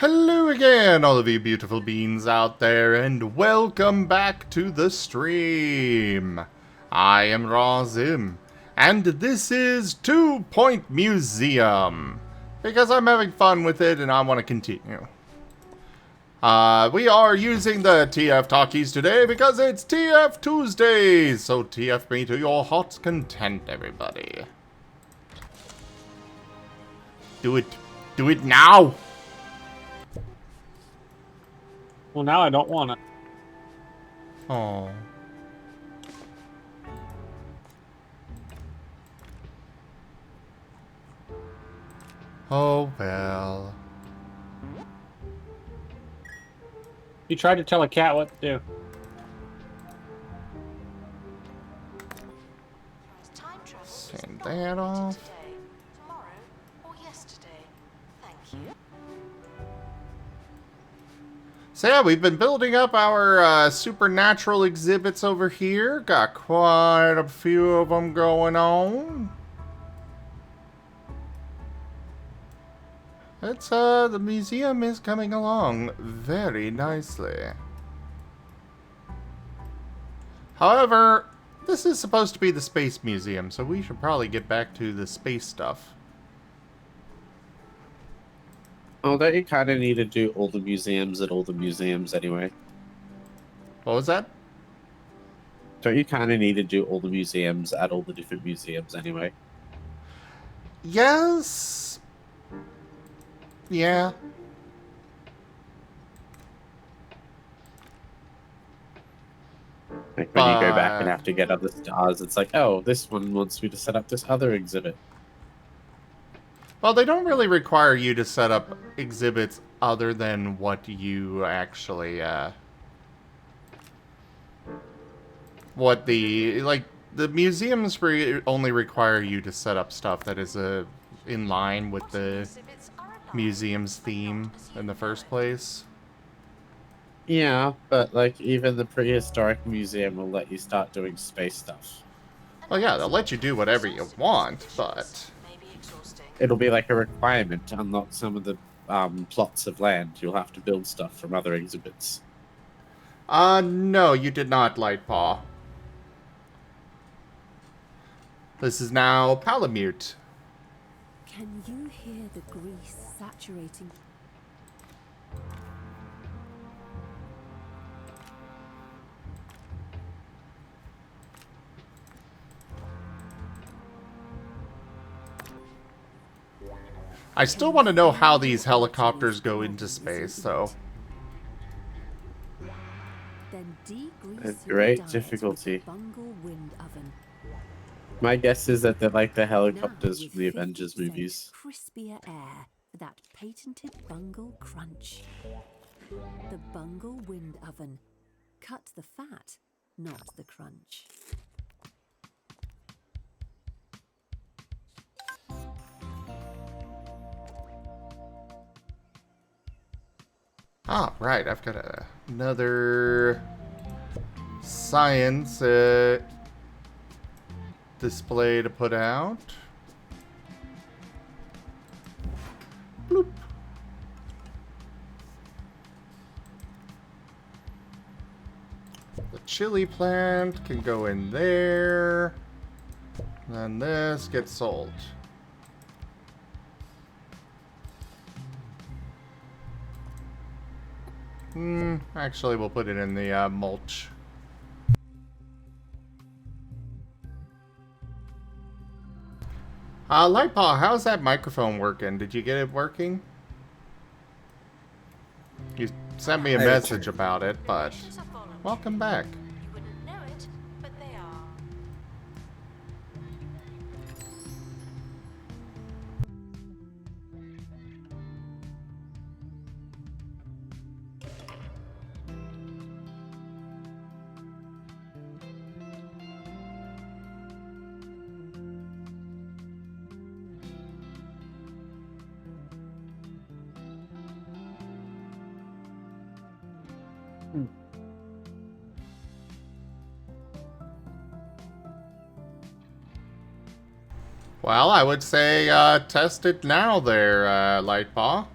Hello again, all of you beautiful beings out there, and welcome back to the stream. I am Razim, and this is 2 Point Museum, because I'm having fun with it and I want to continue. We are using the TF talkies today because it's TF Tuesdays, so TF me to your heart's content, everybody. Do it. Do it now! Well, now I don't want it. Oh. Oh, well. You tried to tell a cat what to do. Send that off. Tomorrow or yesterday. Thank you. So yeah, we've been building up our supernatural exhibits over here. Got quite a few of them going on. It's, the museum is coming along very nicely. However, this is supposed to be the space museum, so we should probably get back to the space stuff. Oh, don't you kind of need to do all the museums at all the museums anyway? What was that? Don't you kind of need to do all the museums at all the different museums anyway? Yes. Yeah. Like when you go back and have to get other stars, it's like, oh, this one wants me to set up this other exhibit. Well, they don't really require you to set up exhibits other than what you actually, what the museums only require you to set up stuff that is, in line with the museum's theme in the first place. Yeah, but like even the prehistoric museum will let you start doing space stuff. Well, yeah, they'll let you do whatever you want, but It'll be like a requirement to unlock some of the plots of land. You'll have to build stuff from other exhibits. No, you did not, Lightpaw. This is now Palamute. Can you hear the grease saturating? I still want to know how these helicopters go into space, though. Then degrease At your great diet difficulty. with the Bungle wind oven. My guess is that they're like the helicopters Now from the with Avengers 50% movies. Crispier air for that patented Bungle crunch. The Bungle wind oven. Cut the fat, not the crunch. Ah, right, I've got another science display to put out. Bloop. The chili plant can go in there. And this gets sold. Actually, we'll put it in the mulch. Lightpaw, how's that microphone working? Did you get it working? You sent me a message about it, but welcome back. You wouldn't know it, but they are. Well, I would say test it now there, Lightpaw.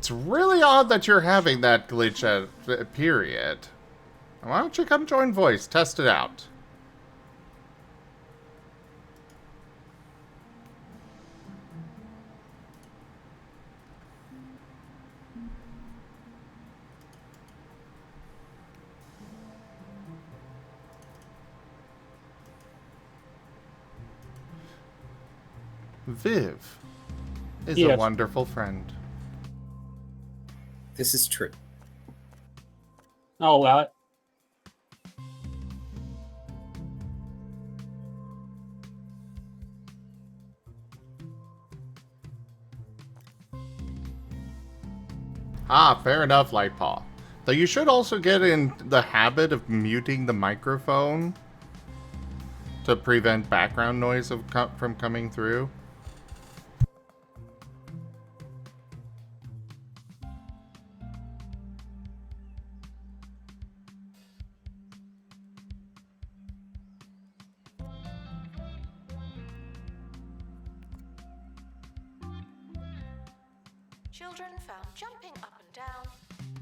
It's really odd that you're having that glitch at period. Why don't you come join voice? Test it out. Viv is a Yes. wonderful friend. This is true. I'll allow it. Ah, fair enough, Lightpaw. Though you should also get in the habit of muting the microphone to prevent background noise from coming through. Children found jumping up and down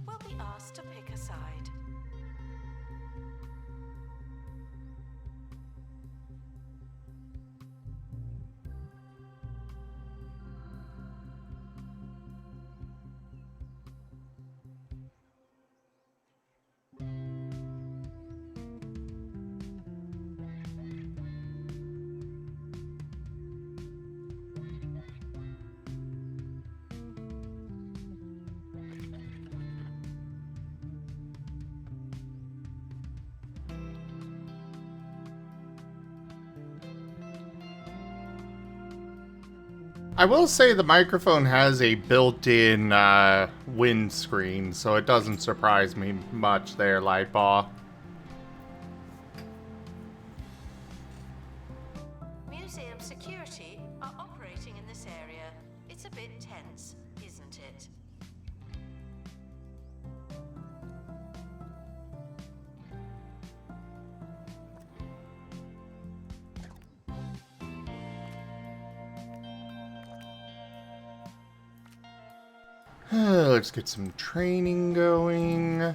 will be asked to pick a side. I will say the microphone has a built-in windscreen, so it doesn't surprise me much there, Lightpaw. Museum security are operating in this area. It's a bit tense, isn't it? Let's get some training going.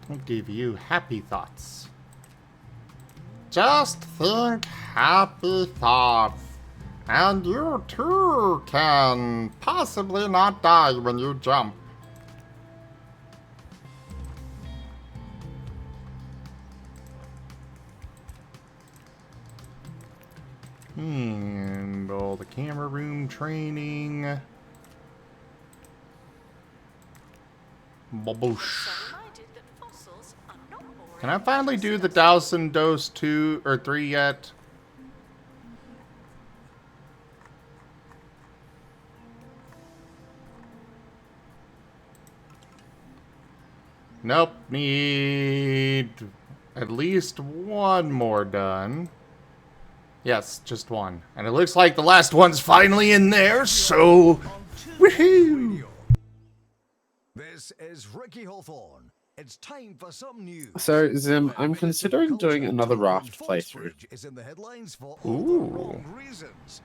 I'll give you happy thoughts. Just think happy thoughts. And you too can possibly not die when you jump. And all the camera room training. Baboosh. Can I finally do the Dowson Dose 2 or 3 yet? Nope, need at least one more done. Yes, just one. And it looks like the last one's finally in there, so woohoo! This is Ricky Hawthorne. It's time for some news. So, Zim, I'm considering doing another raft playthrough. Is in the headlines for Ooh. all the wrong reasons.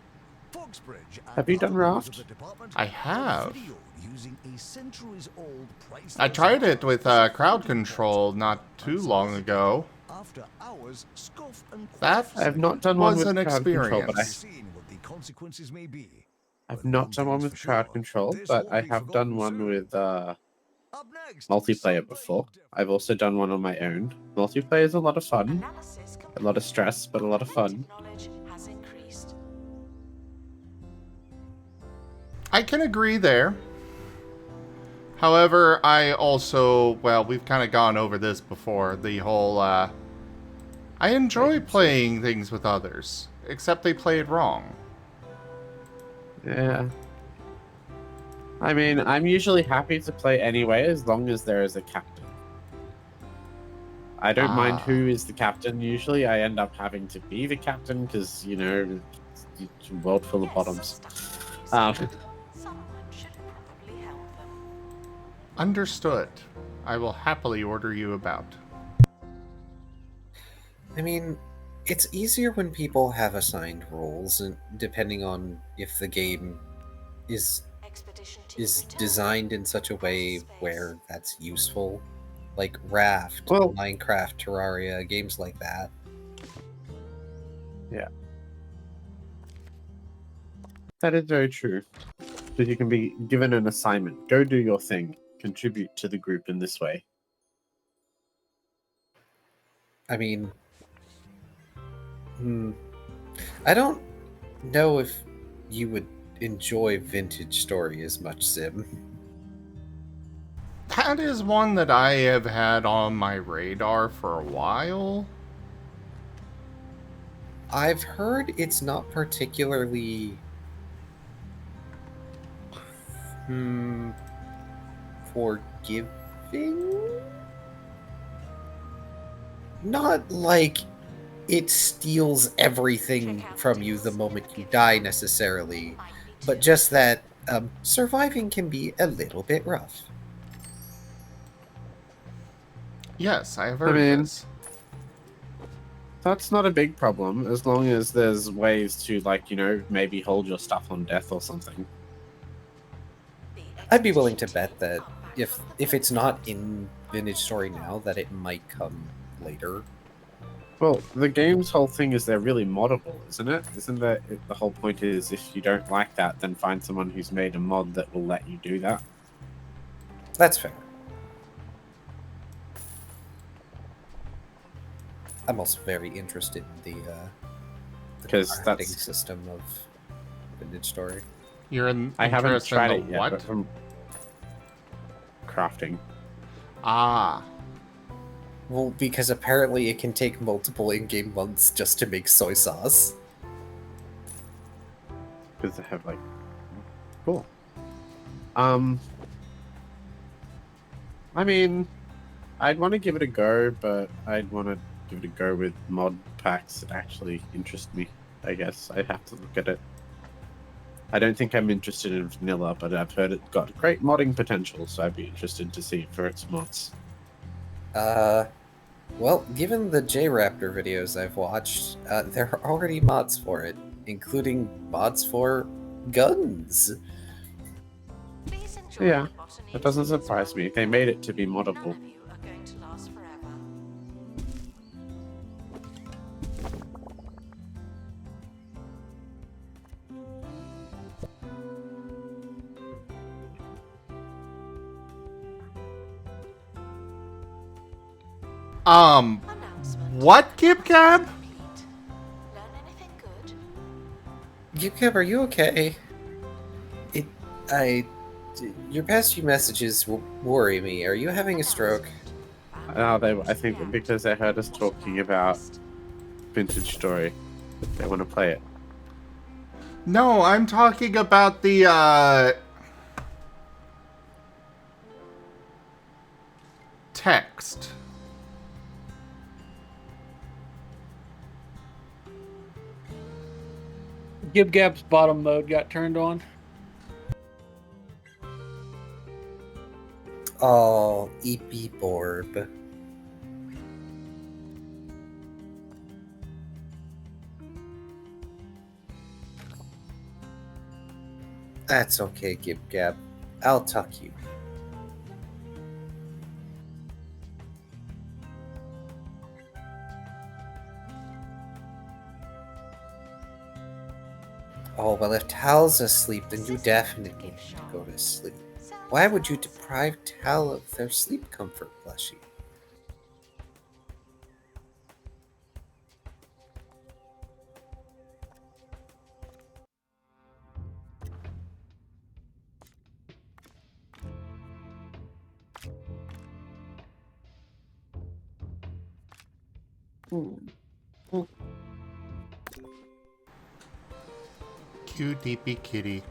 Foxbridge and Have you done other members raft? of the department I have. videoed using a centuries-old priceless I tried it with crowd control not too long ago. after hours scoff and That I have not done one was with an crowd control, but experience. seen what the consequences may be. I've not done one with crowd control, but I have done one with Up next, multiplayer something before. different. I've also done one on my own. Multiplayer is a lot of fun. Analysis A lot of stress, but a lot of fun. knowledge has increased. I can agree there. However, I also, well, we've kind of gone over this before. The whole, I enjoy playing things with others. except they play it wrong. Yeah. I mean, I'm usually happy to play anyway as long as there is a captain. I don't mind Ah. who is the captain. Usually I end up having to be the captain because, you know, it's a world full of Yes, bottoms. some stuff is Um, missing. Someone should probably help them. Understood. I will happily order you about. I mean, it's easier when people have assigned roles, and depending on if the game is Expedition team return. designed in such a way where that's useful, like Raft, Well- Minecraft, Terraria, games like that. That is very true. So you can be given an assignment. Go do your thing. Contribute to the group in this way. I mean, I don't know if you would enjoy Vintage Story as much, Sim. That is one that I have had on my radar for a while. I've heard it's not particularly forgiving? Not like it steals everything from you the moment you die necessarily, but just that surviving can be a little bit rough. Yes, I have heard mean- this. That's not a big problem as long as there's ways to, like, you know, maybe hold your stuff on death or something. I'd be willing to bet that if it's not in Vintage Story now, that it might come later. Well, the game's whole thing is they're really moddable, isn't it? Isn't that the whole point is if you don't like that, then find someone who's made a mod that will let you do that? That's fair. I'm also very interested in the Because crafting that's... system of Vintage Story. You're I haven't interested tried in it the yet, what? but from crafting. Ah, Well, because apparently it can take multiple in-game months just to make soy sauce. Because they have, like... Cool. I mean, I'd want to give it a go, but I'd want to give it a go with mod packs that actually interest me, I guess. I'd have to look at it. I don't think I'm interested in vanilla, but I've heard it got great modding potential, so I'd be interested to see it for its mods. Well, given the J-Raptor videos I've watched, there are already mods for it, including mods for guns. Please enjoy Yeah, the botany that doesn't exhibits surprise while me. we They go. made it to be None moddable. of you are going to last forever. Announcement. what, Kip Cab? Complete. Learn anything good? Yukab, are you okay? Your past few messages worry me. Are you having a stroke? I think because they heard us talking about Vintage Story, they want to play it. No, I'm talking about the, text. Gib Gab's bottom mode got turned on. Oh, EP Borb. That's okay, Gib Gab. I'll tuck you. Oh, well, if Tal's asleep, then you definitely need to go to sleep. Why would you deprive Tal of their sleep comfort, Plushie? Cutie kitty.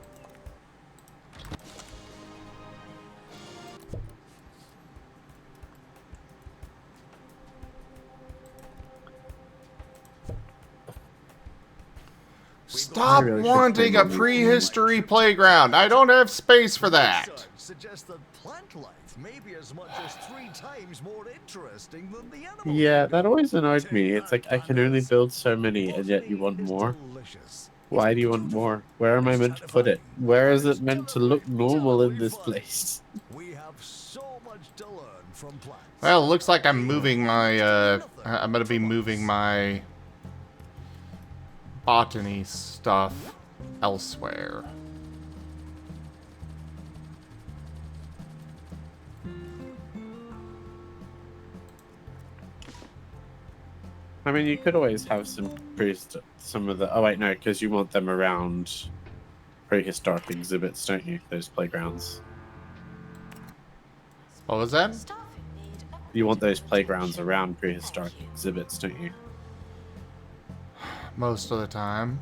Stop really should wanting play a more prehistory playground. I don't have space for that. Research suggests that plant life may be as much as 3 times more interesting than the animal Yeah, kingdom. that always annoyed me. Take It's that, like I can only pandas. build so many, and yet you want Botany is more. delicious. Why It's do you want beautiful. more? Where am I It's meant to put it? terrifying. Where is It's it meant to look normal in this terribly place? We have so much to learn from plants. Well, it looks like I'm They moving my, nothing I'm gonna be from moving us. my botany stuff elsewhere. I mean, you could always have some of the. Oh wait, no, because you want them around prehistoric exhibits, don't you? Those playgrounds. What was that? Staff in need of You want those medical playgrounds attention. around prehistoric Thank you. exhibits, don't you? Most of the time.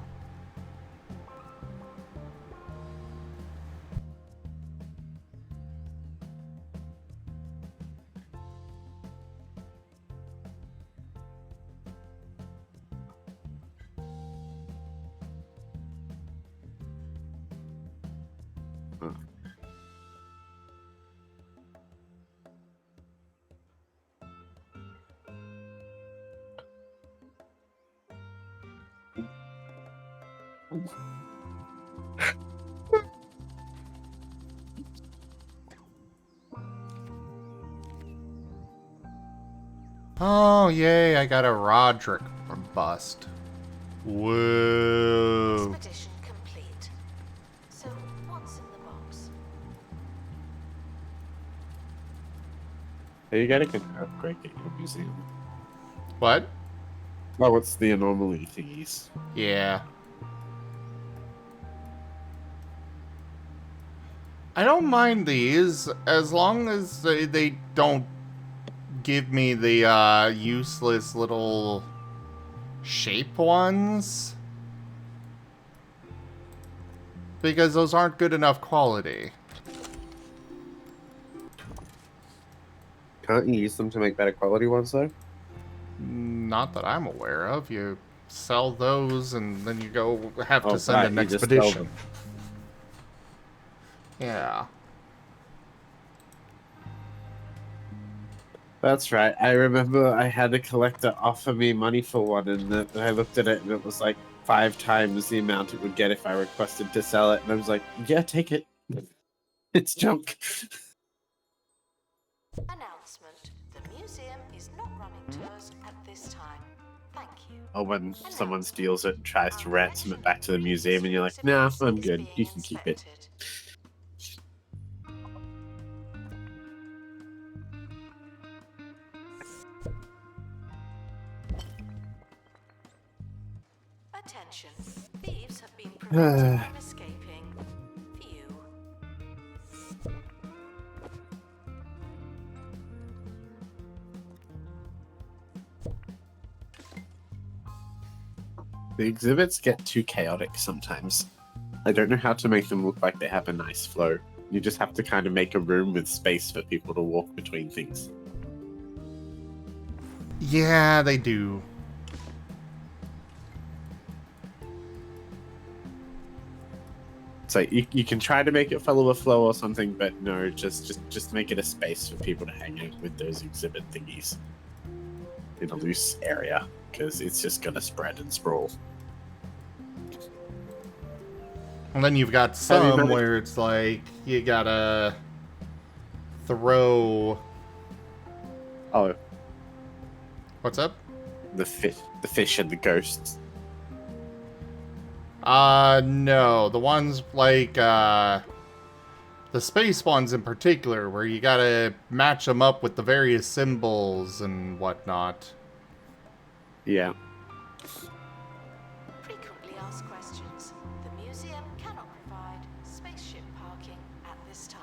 Oh, yay, I got a Roderick bust. Whoa. Expedition complete. So, what's in the box? Hey, you gotta get an upgrade at your museum. What? Oh, what's the anomaly thingies? Yeah. I don't mind these as long as they don't give me the useless little shape ones. Because those aren't good enough quality. Can't you use them to make better quality ones though? Not that I'm aware of. You sell those and then you go have Oh, to send right, an you just sell expedition. them. Yeah. That's right. I remember I had a collector offer me money for one, and I looked at it, and it was like 5 times the amount it would get if I requested to sell it. And I was like, "Yeah, take it. It's junk." Announcement. The museum is not running tours at this time. Thank you. Or when someone steals it and tries to ransom it back to the museum, and you're like, "Nah, I'm good. You can keep it." Attention. Thieves have been prevented from escaping. View. The exhibits get too chaotic sometimes. I don't know how to make them look like they have a nice flow. You just have to kind of make a room with space for people to walk between things. Yeah, they do. So you can try to make it follow a flow or something, but no, just make it a space for people to hang out with those exhibit thingies in a loose area, because it's just gonna spread and sprawl. And then you've got Have you some managed- where it's like you gotta throw. Oh, What's up? the fish and the ghosts. No. The ones like, the space ones in particular, where you gotta match them up with the various symbols and whatnot. Yeah. Frequently asked questions. The museum cannot provide spaceship parking at this time.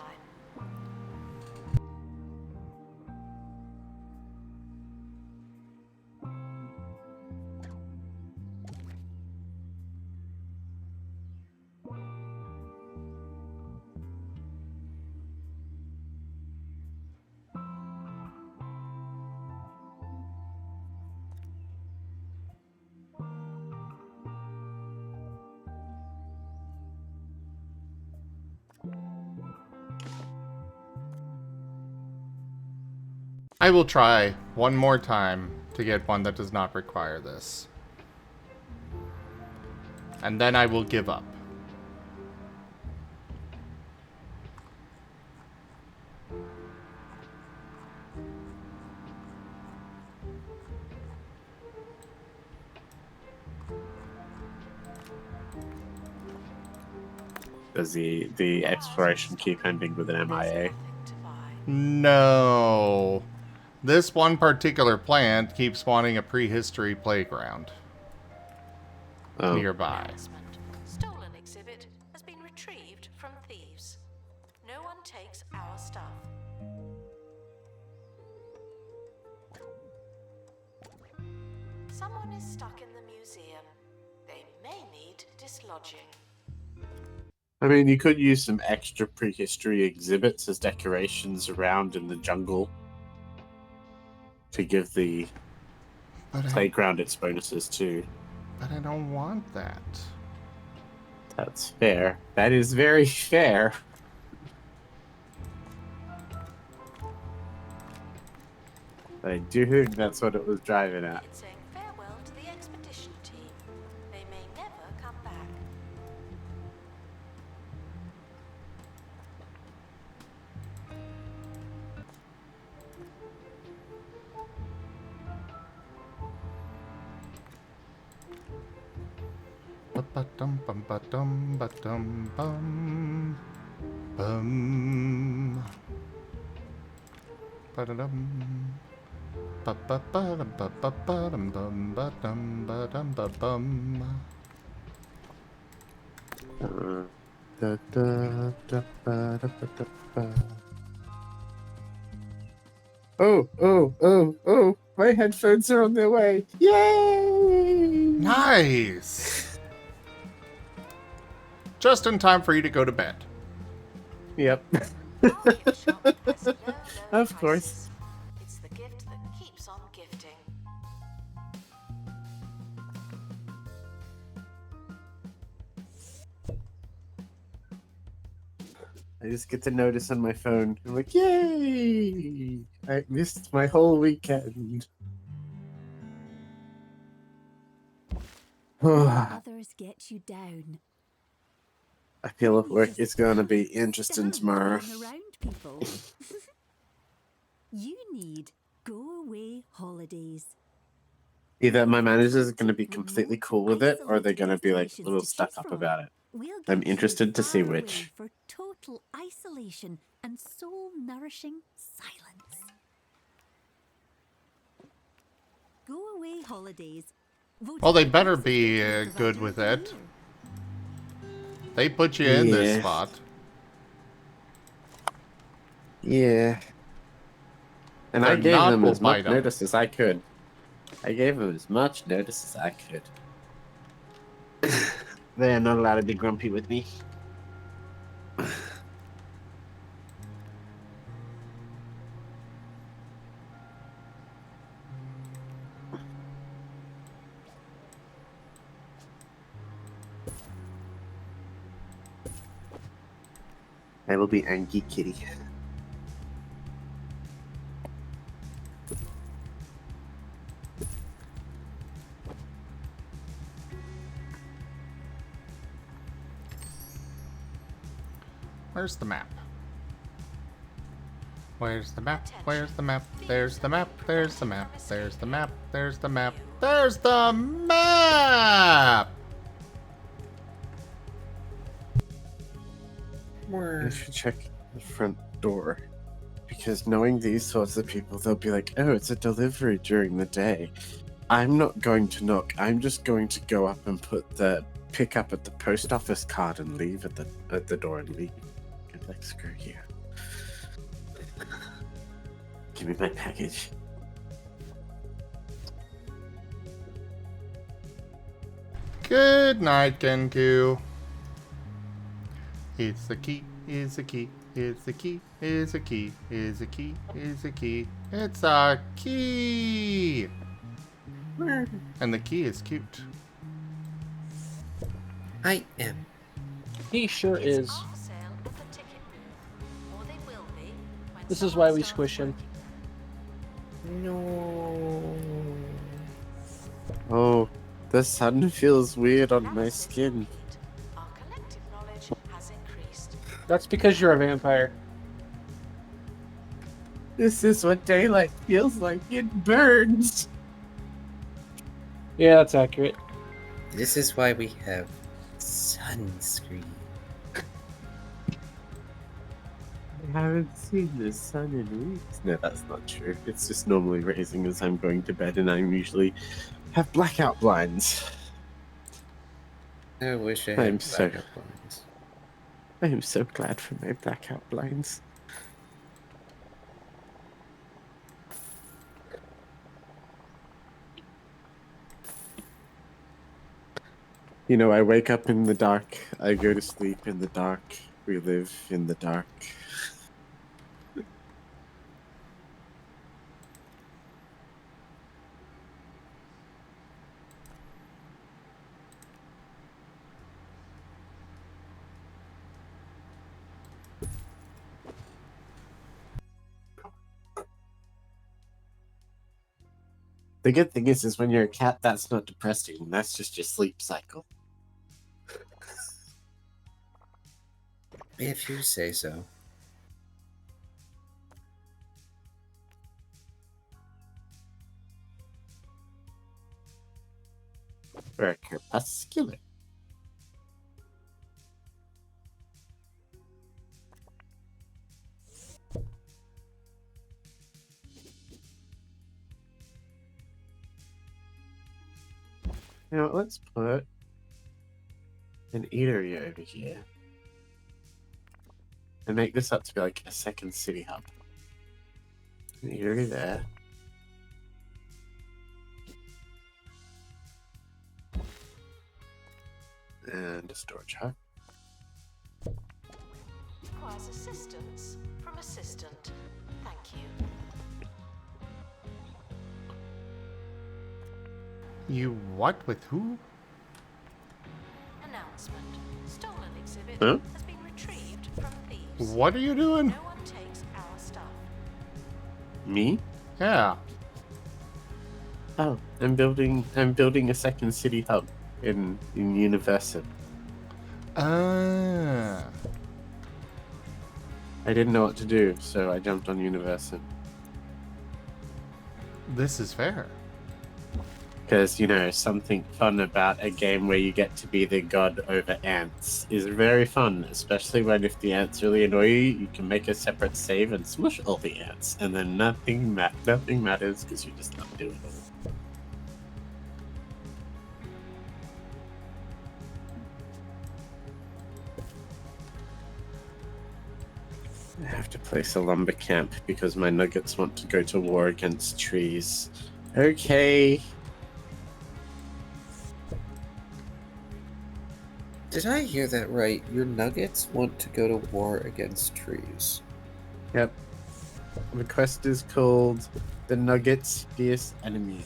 I will try one more time to get one that does not require this. And then I will give up. Does the exploration keep ending with an MIA? No. This one particular plant keeps wanting a prehistory playground Oh. nearby. Announcement. Stolen exhibit has been retrieved from thieves. No one takes our stuff. Someone is stuck in the museum. They may need dislodging. I mean, you could use some extra prehistory exhibits as decorations around in the jungle to give the playground its bonuses too. But I don't want that. That's fair. That is very fair. I do think that's what it was driving at. It's saying farewell to the expedition team. They may never come back. Ba-ba-dum, bum-ba-dum, ba-dum, bum. Bum. Ba-da-dum. Ba-ba-ba-dum, ba-ba-ba-dum, bum, ba-dum, ba-dum, ba-bum. Da, da, da, ba, da, ba, da, ba. Oh, my headphones are on their way. Yay! Nice! Just in time for you to go to bed. Yep. Bargain shop has low, low Of course. prices. It's the gift that keeps on gifting. I just get to notice on my phone. I'm like, yay! I missed my whole weekend. I Others get you down. feel work is going to be interesting Stop tomorrow. fooling around, people. You need go away holidays. Either my managers are going to be completely cool with it, or they're going to be like a little stuck up about it. We'll I'm get you interested to see far away which. for total isolation and soul-nourishing silence. Go away holidays. Voted Well, they by better Voices be Provider good of with the it. Year. They put you in this Yeah. spot. Yeah. And I They're gave not them as much item. notice as I could. I gave them as much notice as I could. They're not allowed to be grumpy with me. I will be Angie Kitty. Where's the map? Where's the map? Where's the map? There's the map. There's the map. There's the map. There's the map. There's the map! I should check the front door. Because knowing these sorts of people, they'll be like, oh, it's a delivery during the day. I'm not going to knock. I'm just going to go up and put the pick up at the post office card and leave at the door and leave. And like, screw you. Give me my package. Good night, Genku. It's the key, it's the key, it's the key, it's the key, it's the key, it's the key. It's a key! And the key is cute. I am. He sure It's is. our sale at the ticket booth, or they will be when This is someone why we starts squish him. working. No. Oh, the sun feels weird on my skin. Our collective knowledge has increased. That's because you're a vampire. This is what daylight feels like. It burns. Yeah, that's accurate. This is why we have sunscreen. I haven't seen the sun in weeks. No, that's not true. It's just normally raising as I'm going to bed, and I usually have blackout blinds. I wish I I'm had so- backup lines. I am so glad for my blackout blinds. You know, I wake up in the dark, I go to sleep in the dark, we live in the dark. The good thing is when you're a cat, that's not depressing. That's just your sleep cycle. If you say so. Or a crepuscular. Now let's put an eatery over here. And make this up to be like a second city hub. An eatery there. And a storage hub. Requires assistance from assistant. Thank you. You what with who? Announcement. Stolen exhibit Huh? has been retrieved from thieves. What are you doing? No one takes our stuff. Me? Yeah. Oh, I'm building a second city hub in Universum. Ah. I didn't know what to do, so I jumped on Universum. This is fair. Because, you know, something fun about a game where you get to be the god over ants is very fun, especially when if the ants really annoy you, you can make a separate save and smush all the ants, and then nothing matters because you just undo it all. I have to place a lumber camp because my nuggets want to go to war against trees. Okay. Did I hear that right? Your nuggets want to go to war against trees. Yep. The quest is called The Nuggets' Fierce Enemy.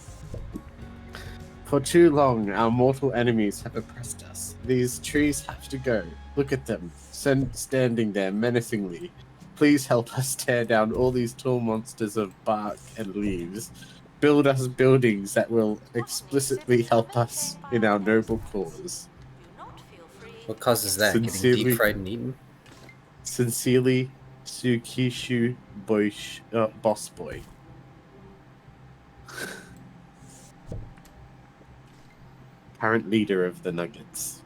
For too long, our mortal enemies have oppressed us. These trees have to go. Look at them, standing there menacingly. Please help us tear down all these tall monsters of bark and leaves. Build us buildings that will explicitly help us in our noble cause. Do not feel free. What causes that? Getting Sincerely- deep fried and eaten? Sincerely, Tsukishu Boss Boy. Current leader of the Nuggets.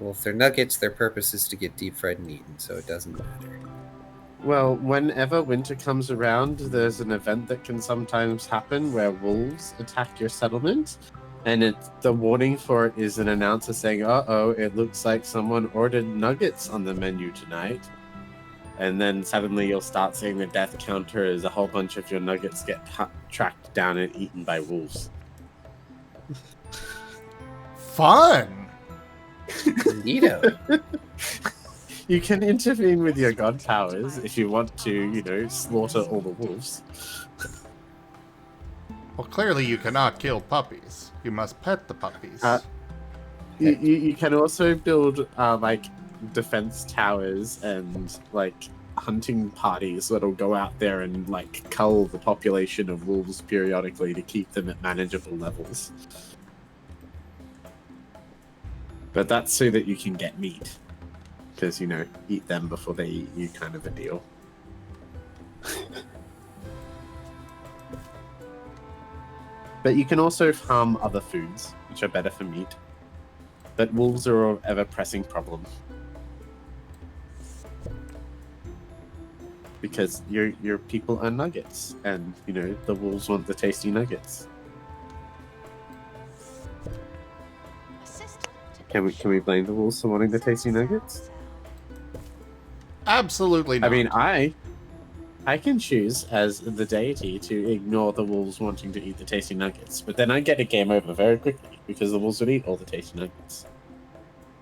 Well, if they're nuggets, their purpose is to get deep fried and eaten, so it doesn't matter. Well, whenever winter comes around, there's an event that can sometimes happen where wolves attack your settlement, and the warning for it is an announcer saying, "Uh-oh, it looks like someone ordered nuggets on the menu tonight." And then suddenly you'll start seeing the death counter as a whole bunch of your nuggets get tracked down and eaten by wolves. Fun! Neato. You can intervene with your god powers if you want to, you know, slaughter all the wolves. Well, clearly you cannot kill puppies. You must pet the puppies. You can also build like defense towers and like hunting parties that'll go out there and like cull the population of wolves periodically to keep them at manageable levels. But that's so that you can get meat. Because, you know, eat them before they eat you kind of a deal. But you can also farm other foods, which are better for meat. But wolves are an ever-pressing problem. Because your people are nuggets, and, you know, the wolves want the tasty nuggets. Can we blame the wolves for wanting the tasty nuggets? Absolutely not. I mean, I can choose as the deity to ignore the wolves wanting to eat the tasty nuggets, but then I get a game over very quickly because the wolves would eat all the tasty nuggets.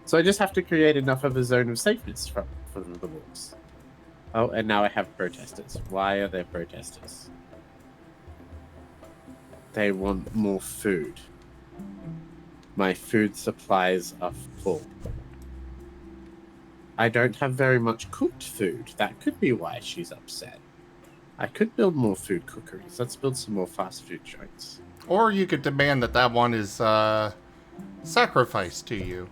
So I just have to create enough of a zone of safeness from the wolves. Oh, and now I have protesters. Why are there protesters? They want more food. My food supplies are full. I don't have very much cooked food. That could be why she's upset. I could build more food cookeries. Let's build some more fast food joints. Or you could demand that that one is sacrificed to you.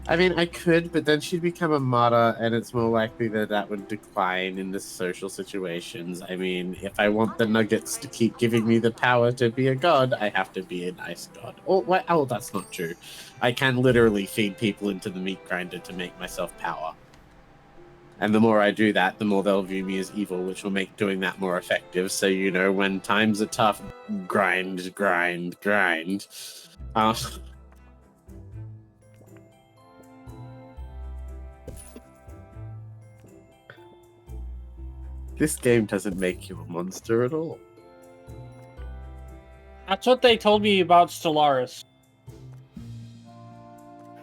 I mean, I could, but then she'd become a martyr, and it's more likely that that would decline in the social situations. I mean, if I want the nuggets to keep giving me the power to be a god, I have to be a nice god. Oh, that's not true. I can literally feed people into the meat grinder to make myself power. And the more I do that, the more they'll view me as evil, which will make doing that more effective. So, you know, when times are tough, grind. This game doesn't make you a monster at all. That's what they told me about Stellaris.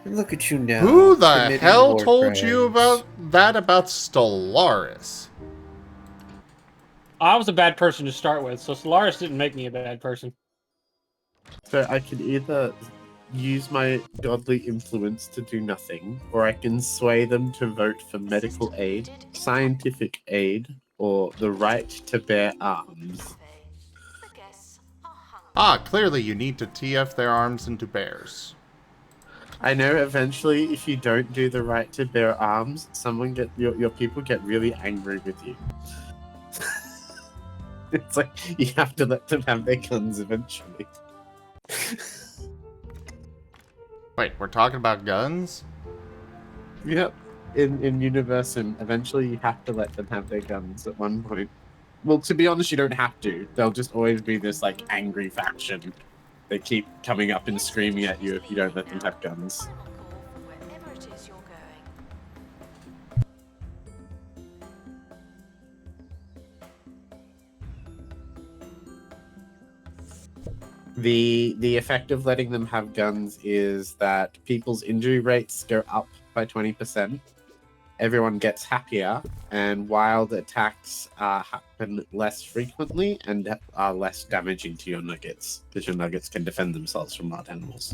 Look at you now. Who the committing hell war told you crimes. about that about Stellaris? I was a bad person to start with, so Stellaris didn't make me a bad person. So I can either use my godly influence to do nothing, or I can sway them to vote for medical aid, scientific aid, or the right to bear arms. Ah, clearly you need to TF their arms into bears. I know eventually if you don't do the right to bear arms, your people get really angry with you. It's like you have to let them have their guns eventually. Wait, we're talking about guns? Yep. In Universum, eventually you have to let them have their guns at one point. Well, to be honest, you don't have to. There'll just always be this, like, angry faction. They keep coming up and screaming at you if you don't let them have guns. Wherever it is you're going. The effect of letting them have guns is that people's injury rates go up by 20%. Everyone gets happier, and wild attacks happen less frequently and are less damaging to your nuggets, because your nuggets can defend themselves from wild animals.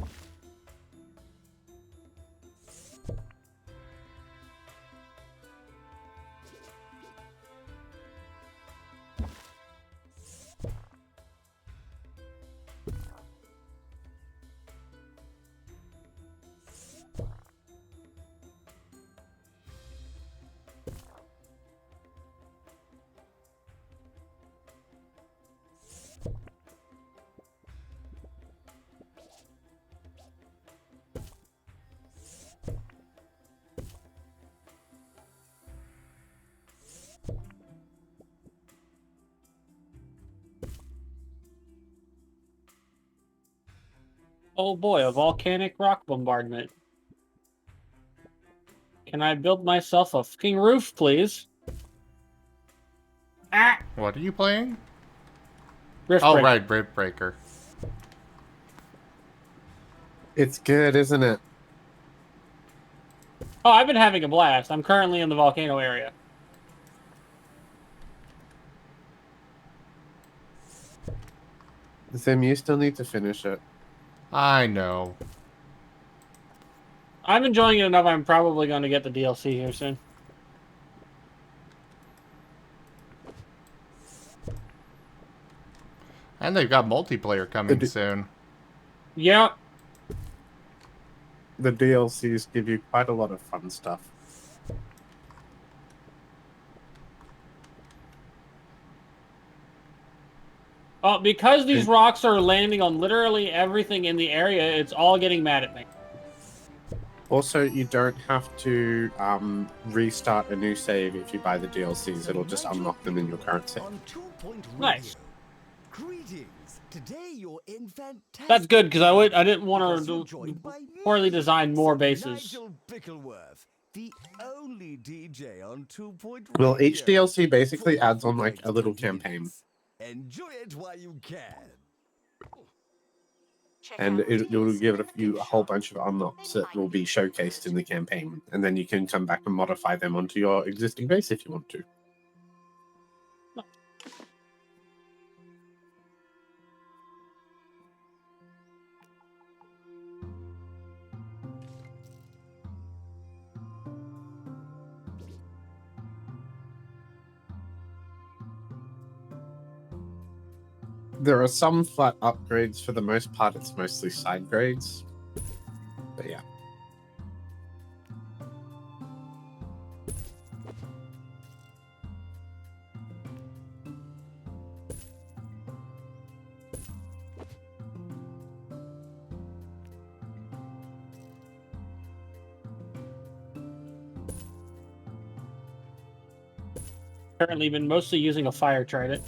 Oh boy, a volcanic rock bombardment. Can I build myself a fucking roof, please? Ah! What are you playing? Rift Oh, Breaker. right, Rift Breaker. It's good, isn't it? Oh, I've been having a blast. I'm currently in the volcano area. Sim, you still need to finish it. I know. I'm enjoying it enough. I'm probably going to get the DLC here soon. And they've got multiplayer coming soon. Yeah. The DLCs give you quite a lot of fun stuff. Because these rocks are landing on literally everything in the area, it's all getting mad at me. Also, you don't have to restart a new save if you buy the DLCs. It'll just unlock them in your current save. Nice. Greetings. Today you're in fantastic. That's good, because I didn't want to poorly design more bases. Nigel Bickleworth, the only DJ on 2 Well, each DLC basically adds on like a little campaign. Enjoy it while you can. And it will give you a whole bunch of unlocks that will be showcased in the campaign. And then you can come back and modify them onto your existing base if you want to. There are some flat upgrades. For the most part, it's mostly side grades. But yeah. Currently been mostly using a fire trident.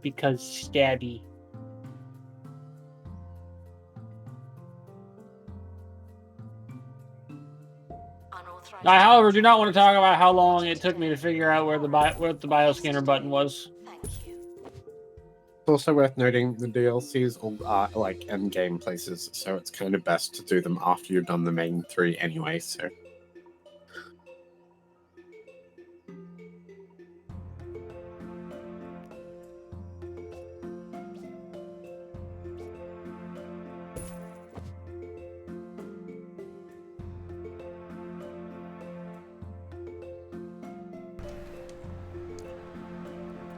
Because stabby. I, however, do not want to talk about how long it took me to figure out where the bioscanner button was. It's also worth noting the DLCs all are like end game places, so it's kind of best to do them after you've done the main 3 anyway. So.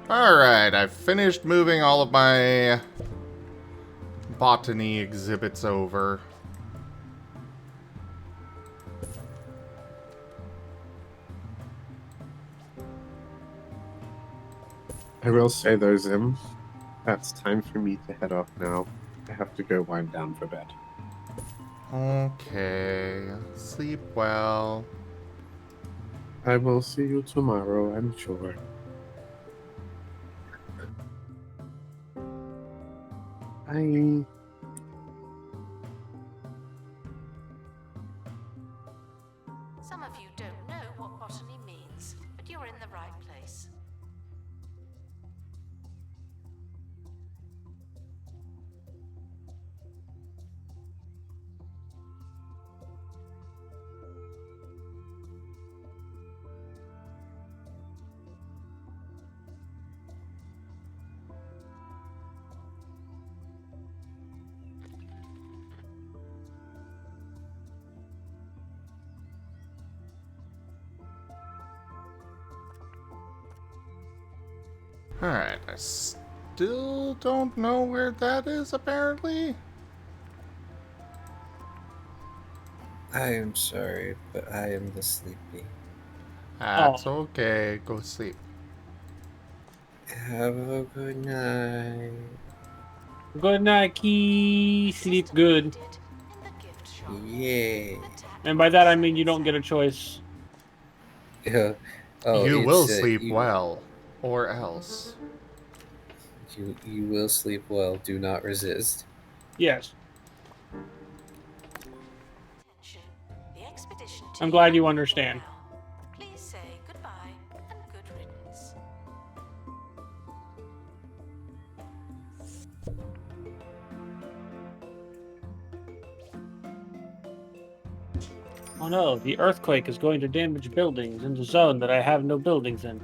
Alright, I've finished moving all of my botany exhibits over. I will say though, Zim, that's time for me to head off now. I have to go wind down for bed. Okay, sleep well. I will see you tomorrow, I'm sure. Bye. Some of you don't know what botany means, but you're in the right place. Alright, I still don't know where that is, apparently. I am sorry, but I am the sleepy. That's okay. Go sleep. Have a good night. Good night, Key. Sleep good. Yeah. And by that I mean you don't get a choice. Yeah. Oh, You will it's, sleep you, well, or else. You will sleep well. Do not resist. Yes. The expedition I'm glad you understand. Please say goodbye and good riddance. Oh no, the earthquake is going to damage buildings in the zone that I have no buildings in.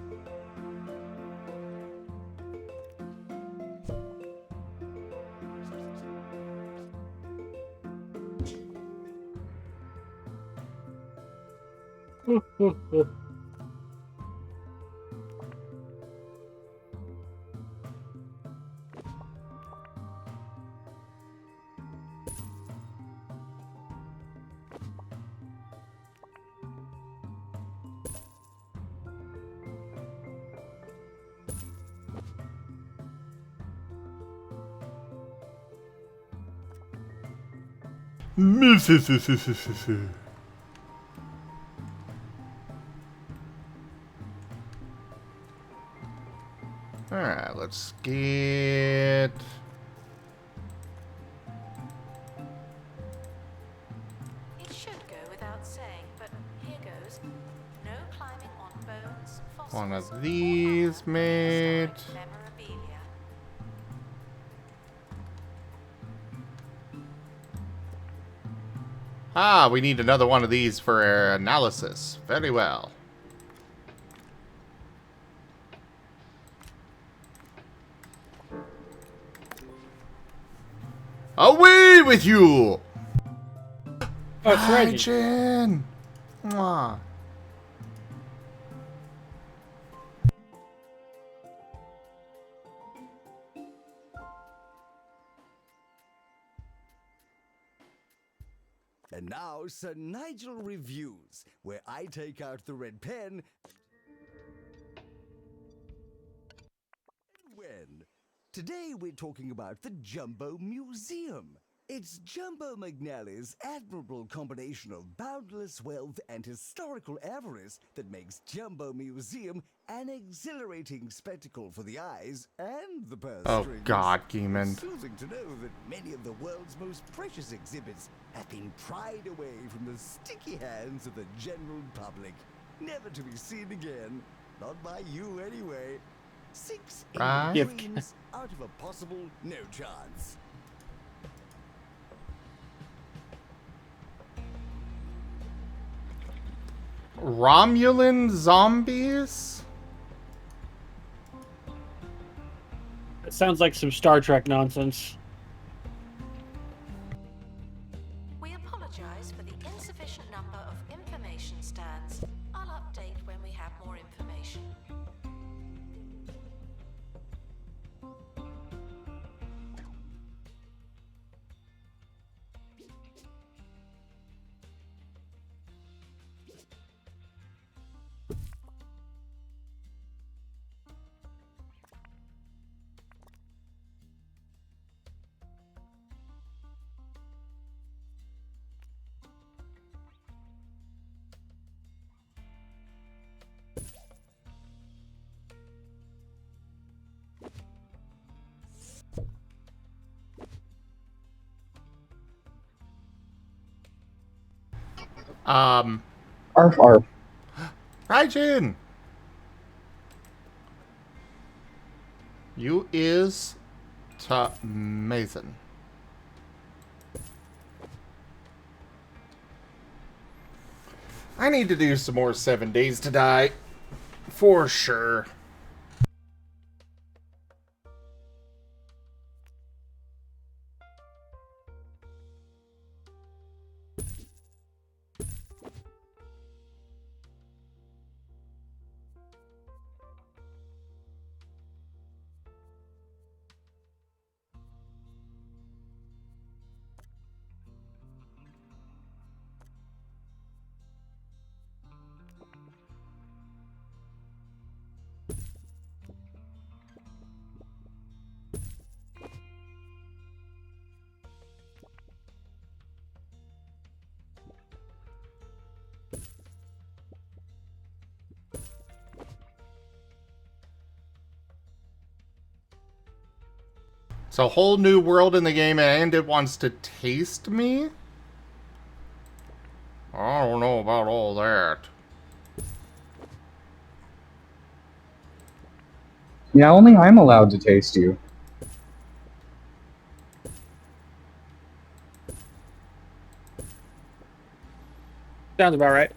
Alright, let's get... It should go without saying, but here goes. No climbing on bones, fossils, one of or these other made. prehistoric memorabilia. Ah, we need another one of these for analysis. Very well. Away with you! Oh, it's Hi, Reggie. Jen! Mwah. And now, Sir Nigel Reviews, where I take out the red pen. And when? Today we're talking about the Jumbo Museum. It's Jumbo McNally's admirable combination of boundless wealth and historical avarice that makes Jumbo Museum an exhilarating spectacle for the eyes and the purse Oh strings. God, It's Geemond. soothing to know that many of the world's most precious exhibits have been pried away from the sticky hands of the general public, never to be seen again. Not by you, anyway. 6 in Right. dreams out of a possible no chance. Romulan zombies? It sounds like some Star Trek nonsense. We apologize for the insufficient number of information stands. I'll update when we have more information. Arf, arf. Raijin! You is amazing. I need to do some more 7 Days to Die. For sure. It's a whole new world in the game and it wants to taste me? I don't know about all that. Yeah, only I'm allowed to taste you. Sounds about right.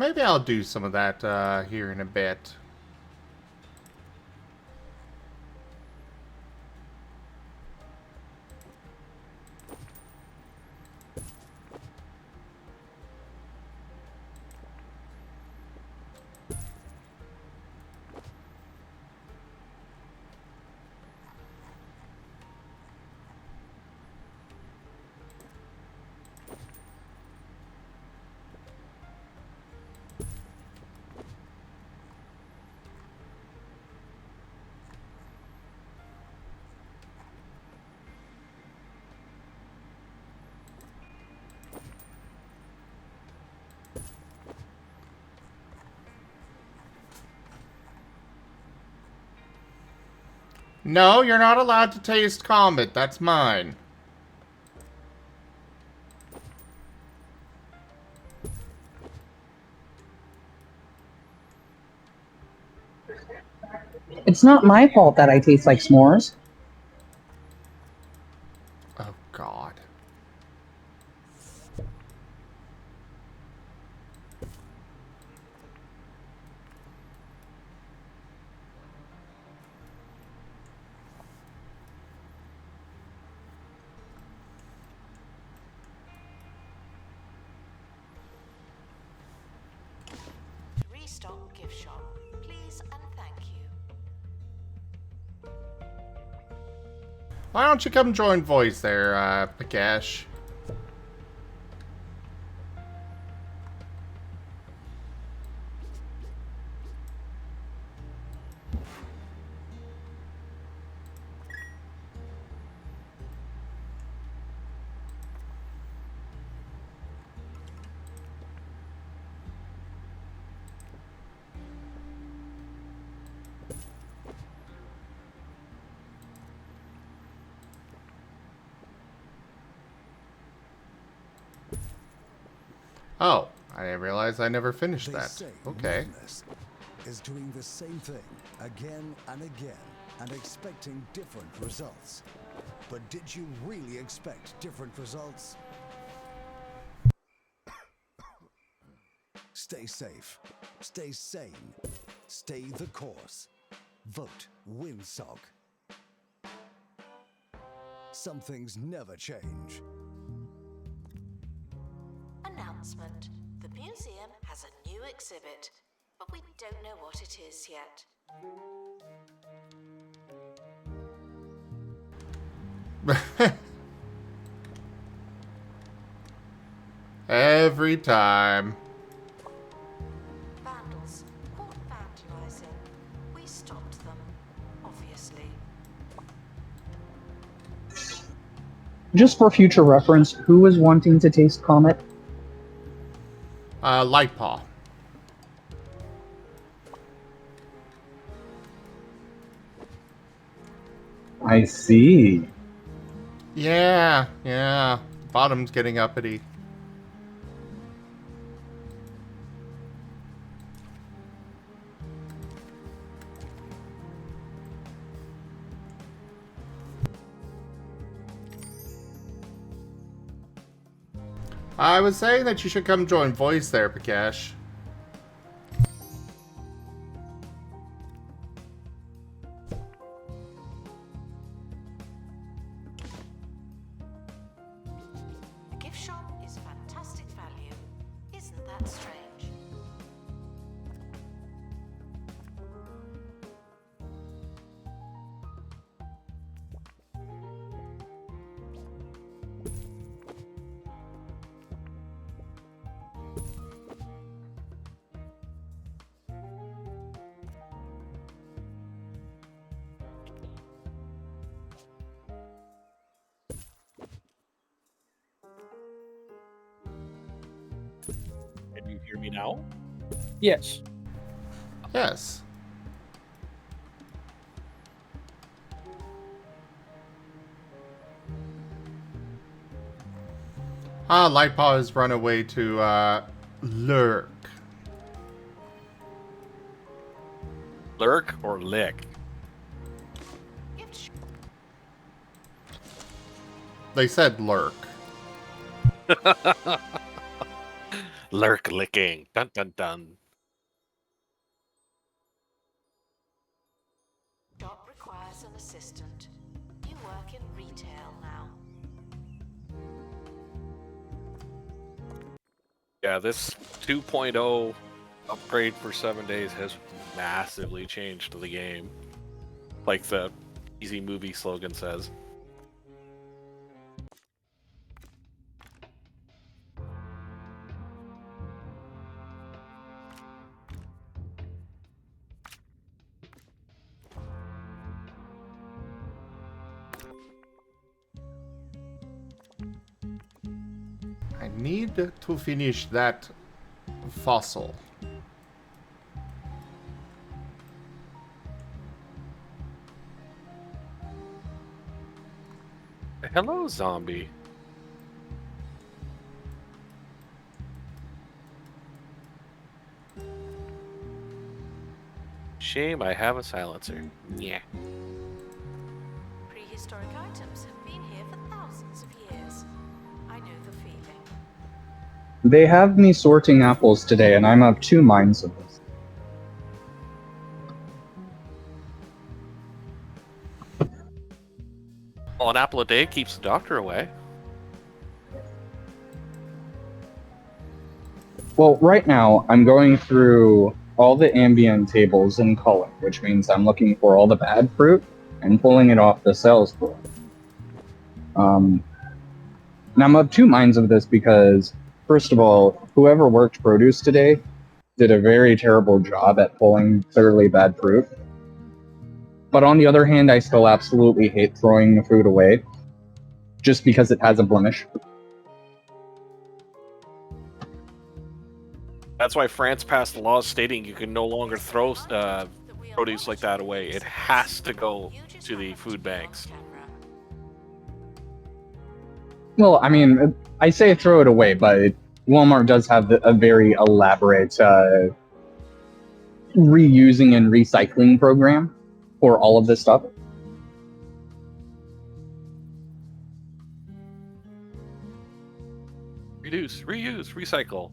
Maybe I'll do some of that here in a bit. No, you're not allowed to taste Comet. That's mine. It's not my fault that I taste like s'mores. Oh, God. Restock gift shop, please and thank you. Why don't you come join voice there, Pakesh? Oh, I didn't realize I never finished They that. say Okay. madness is doing the same thing again and again and expecting different results. But did you really expect different results? Stay safe, stay sane, stay the course. Vote WinSock. Some things never change. Announcement. The museum has a new exhibit, but we don't know what it is yet. Every time. Vandals caught vandalizing. We stopped them, obviously. Just for future reference, who is wanting to taste Comet? Lightpaw. I see. Yeah. Bottom's getting uppity. I was saying that you should come join voice there, Pakesh. The gift shop is fantastic value. Isn't that strange? Can you hear me now? Yes. Yes. Lightpaw has run away to, lurk. Lurk or lick? They said lurk. Lurk licking. Dun dun dun. Shop requires an assistant. You work in retail now. Yeah, this 2.0 upgrade for 7 days has massively changed the game. Like the Easy Movie slogan says. I need to finish that fossil. Hello, zombie. Shame I have a silencer. Yeah. Prehistoric items have been here for thousands of years. I know the feeling. They have me sorting apples today, and I'm of two minds of this. Well, an apple a day keeps the doctor away. Well, right now, I'm going through all the ambient tables in culling, which means I'm looking for all the bad fruit and pulling it off the sales floor. And I'm of two minds of this because, first of all, whoever worked produce today did a very terrible job at pulling clearly bad fruit. But on the other hand, I still absolutely hate throwing the fruit away just because it has a blemish. That's why France passed laws stating you can no longer throw produce like that away. It has to go to the food banks. Well, I mean, I say throw it away, but Walmart does have a very elaborate reusing and recycling program for all of this stuff. Reduce, reuse, recycle.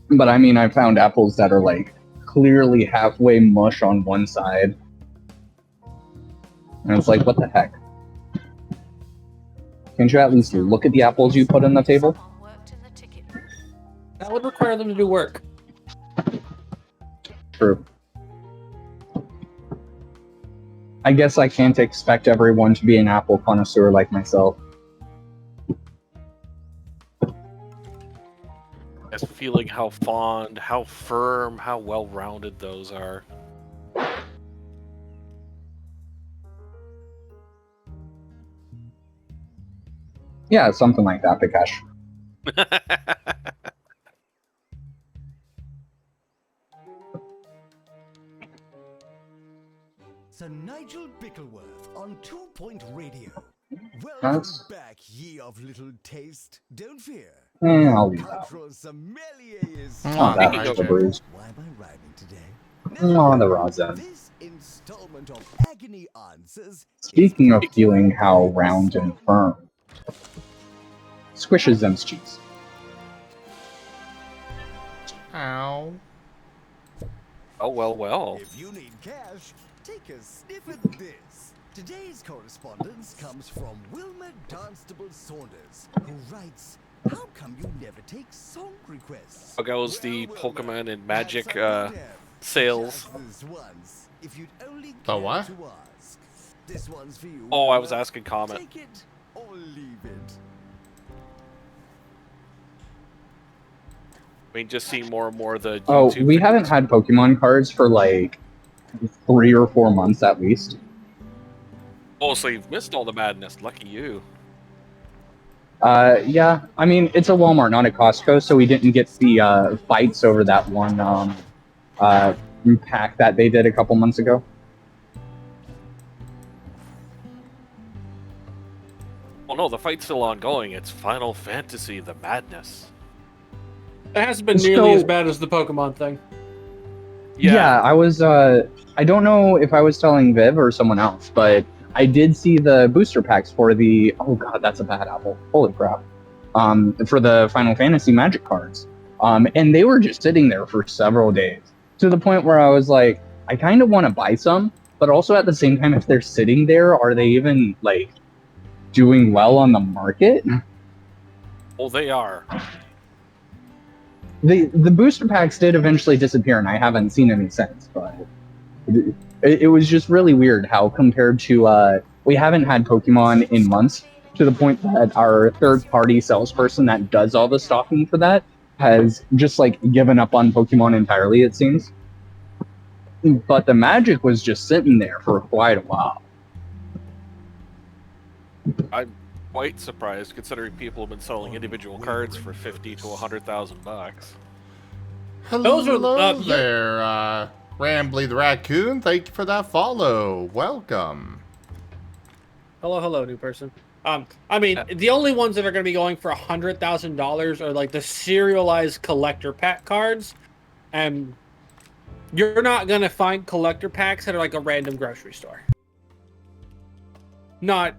But I mean, I found apples that are like clearly halfway mush on one side. And it's like, what the heck? Can't you at least look at the apples you put on the table? That would require them to do work. True. I guess I can't expect everyone to be an apple connoisseur like myself. Just feeling how fond, how firm, how well-rounded those are. Yeah, something like that, Pikash. Sir Nigel Bickleworth on 2 Point Radio. Welcome That's... back, ye of little taste. Don't fear. I'll leave that. Cultural sommeliers. Oh, that's the bruise. Why am I rhyming today? Oh, the Raza. This installment of Agony Answers. Speaking of feeling how round and firm, squishes them's cheeks. Ow. Oh, well, well. If you need cash, take a sniff at this. Today's correspondence comes from Wilma Dunstable Saunders, who writes, "How come you never take song requests?" How goes the Pokemon and Magic sales? The what? This one's for you. Oh, I was asking comment. Take it or leave it. I mean, just see more and more of the Oh, YouTube we videos. haven't had Pokemon cards for like 3 or 4 months at least. Oh, so you've missed all the madness. Lucky you. Yeah, I mean, it's a Walmart, not a Costco, so we didn't get the fights over that one pack that they did a couple months ago. Well, no, the fight's still ongoing. It's Final Fantasy: The Madness. It hasn't been nearly as bad as the Pokemon thing. Yeah, I was, I don't know if I was telling Viv or someone else, but I did see the booster packs for the, oh god, that's a bad apple. Holy crap. For the Final Fantasy Magic cards. And they were just sitting there for several days. To the point where I was like, I kind of want to buy some, but also at the same time, if they're sitting there, are they even, like, doing well on the market? Well, they are. The booster packs did eventually disappear, and I haven't seen any since. But it was just really weird how compared to we haven't had Pokemon in months, to the point that our third-party salesperson that does all the stocking for that has just like given up on Pokemon entirely. It seems. But the Magic was just sitting there for quite a while. I'm quite surprised, considering people have been selling individual cards for $50,000 to $100,000. Hello there, Rambly the Raccoon. Thank you for that follow. Welcome. Hello, new person. I mean, the only ones that are going to be going for $100,000 are like the serialized collector pack cards, and you're not going to find collector packs that are like a random grocery store. Not.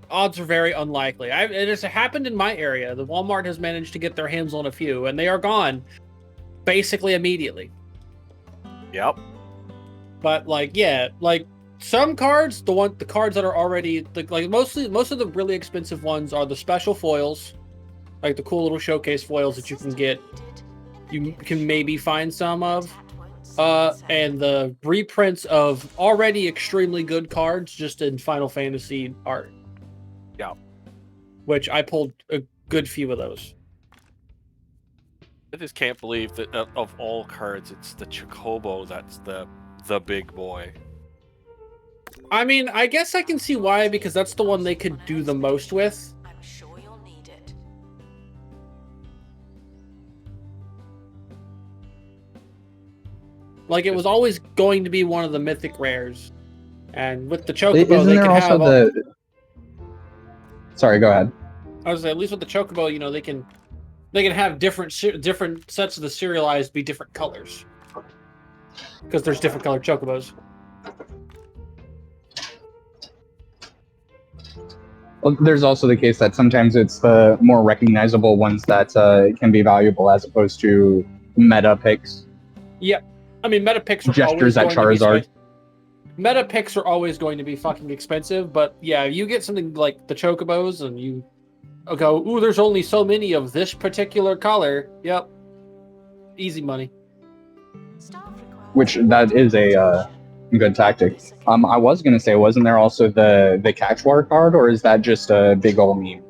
Odds are very unlikely. It has happened in my area. The Walmart has managed to get their hands on a few, and they are gone basically immediately. Yep. But like, yeah, like some cards, the cards that are already like most of the really expensive ones are the special foils, like the cool little showcase foils that you can get. You can maybe find some of, and the reprints of already extremely good cards just in Final Fantasy art. Yeah. Which I pulled a good few of those. I just can't believe that of all cards, it's the Chocobo that's the big boy. I mean, I guess I can see why, because that's the one they could do the most with. I'm sure you'll need it. Like, it was always going to be one of the mythic rares. And with the Chocobo, Isn't they there can also have... the... Sorry, go ahead. I was at least with the Chocobo, you know, they can have different sets of the serialized be different colors. Because there's different colored Chocobos. Well, there's also the case that sometimes it's the more recognizable ones that can be valuable as opposed to meta picks. Yeah. I mean, meta picks are Gestures at Charizard. Meta picks are always going to be fucking expensive, but yeah, you get something like the Chocobos and you go, ooh, there's only so many of this particular color. Yep. Easy money. Which, that is a good tactic. I was going to say, wasn't there also the Catchwar card, or is that just a big old meme?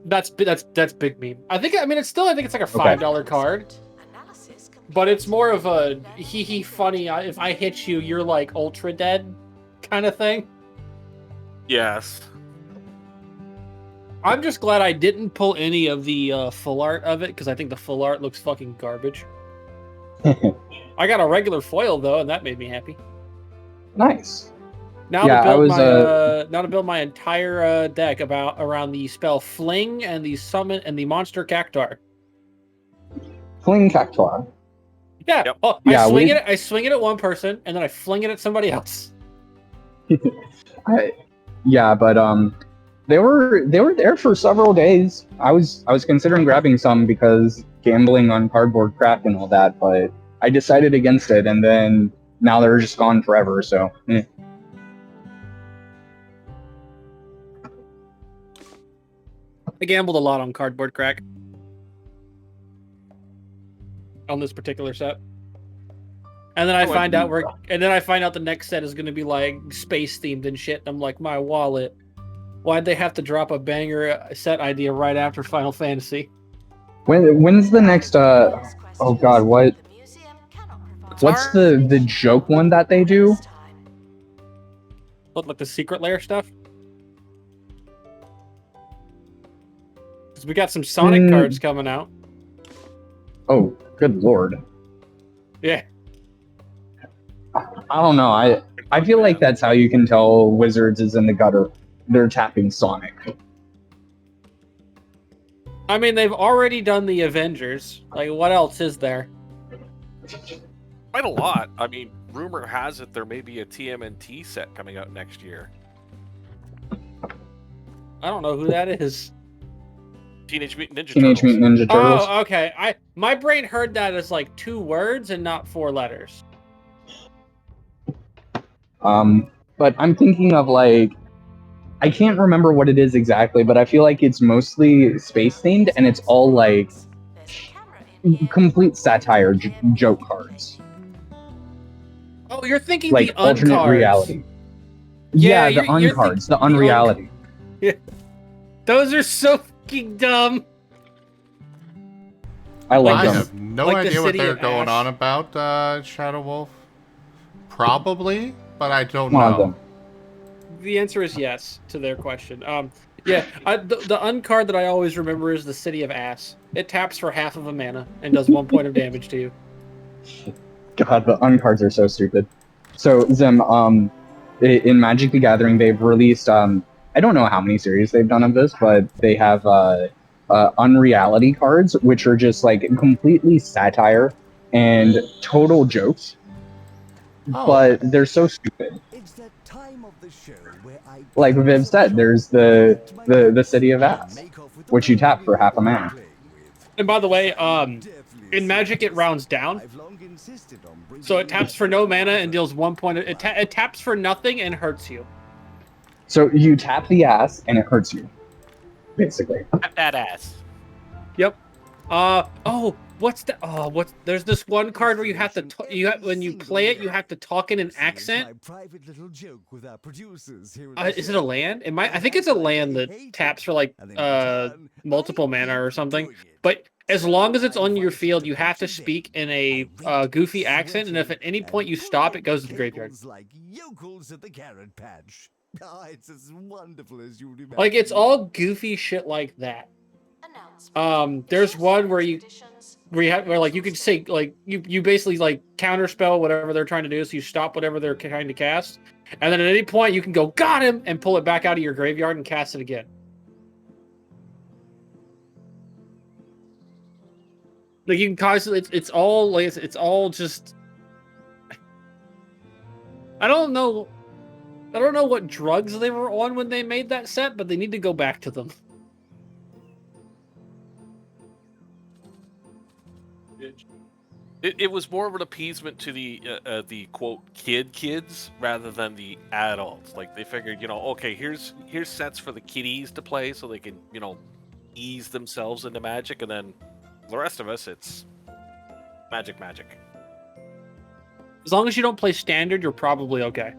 That's big meme. I think it's like a $5 card. But it's more of a hee funny, if I hit you, you're like ultra dead kind of thing. Yes. I'm just glad I didn't pull any of the full art of it, because I think the full art looks fucking garbage. I got a regular foil, though, and that made me happy. Nice. Now to build my entire deck around the spell Fling and the summon and the monster Cactuar. Fling Cactuar. Yeah. Yep. Oh, Yeah, I swing it at one person, and then I fling it at somebody else. Yeah, but they were there for several days. I was considering grabbing some because gambling on cardboard craft and all that, but I decided against it, and then now they're just gone forever. So. I gambled a lot on cardboard crack. On this particular set. And then I find out the next set is going to be like space themed and shit. And I'm like, my wallet. Why'd they have to drop a banger set idea right after Final Fantasy? When's the next oh god, what's the joke one that they do? What, like the secret lair stuff? Because we got some Sonic cards coming out. Oh, good lord. Yeah. I don't know. I feel like that's how you can tell Wizards is in the gutter. they're tapping Sonic. I mean, they've already done the Avengers. Like, what else is there? Quite a lot. I mean, rumor has it there may be a TMNT set coming out next year. I don't know who that is. Teenage Mutant Ninja Teenage Turtles. Mutant Ninja Turtles. Oh, okay. My brain heard that as like 2 words and not 4 letters. But I'm thinking of like, I can't remember what it is exactly, but I feel like it's mostly space themed and it's all like complete satire joke cards. Oh, you're thinking Like the alternate uncards. reality. Yeah, Yeah, the you're uncards, the the unreality. Those are so fucking dumb. I I like them. have no Like the idea what City they're of going Ash. on about, Shadow Wolf. Probably, but I don't Come on, know. then. The answer is yes to their question. The uncard that I always remember is the City of Ass. It taps for half of a mana and does 1 point of damage to you. God, the uncards are so stupid. So, Zim, in Magic the Gathering, they've released, I don't know how many series they've done of this, but they have unreality cards, which are just like completely satire and total jokes. Oh. But they're so stupid. It's that time of the show where I Like Viv said, there's the City of Ass, which you tap for half a mana. And by the way, in Magic it rounds down, so it taps for no mana and deals 1 point. It taps for nothing and hurts you. So you tap the ass and it hurts you, basically. That ass. Yep. What's the? There's this one card where you have to. When you play it, you have to talk in an accent. Is it a land? I think it's a land that taps for like multiple mana or something. But as long as it's on your field, you have to speak in a goofy accent, and if at any point you stop, it goes to the graveyard. Like yokels at the carrot patch. It's as wonderful as you'd imagine. Like it's all goofy shit like that. There's one where you can say like you basically like counterspell whatever they're trying to do, so you stop whatever they're trying to cast, and then at any point you can go got him and pull it back out of your graveyard and cast it again. Like you can constantly, it's all just. I don't know what drugs they were on when they made that set, but they need to go back to them. It was more of an appeasement to the quote kids rather than the adults. Like they figured, okay, here's sets for the kiddies to play so they can, ease themselves into Magic, and then the rest of us, it's Magic. As long as you don't play Standard, you're probably okay.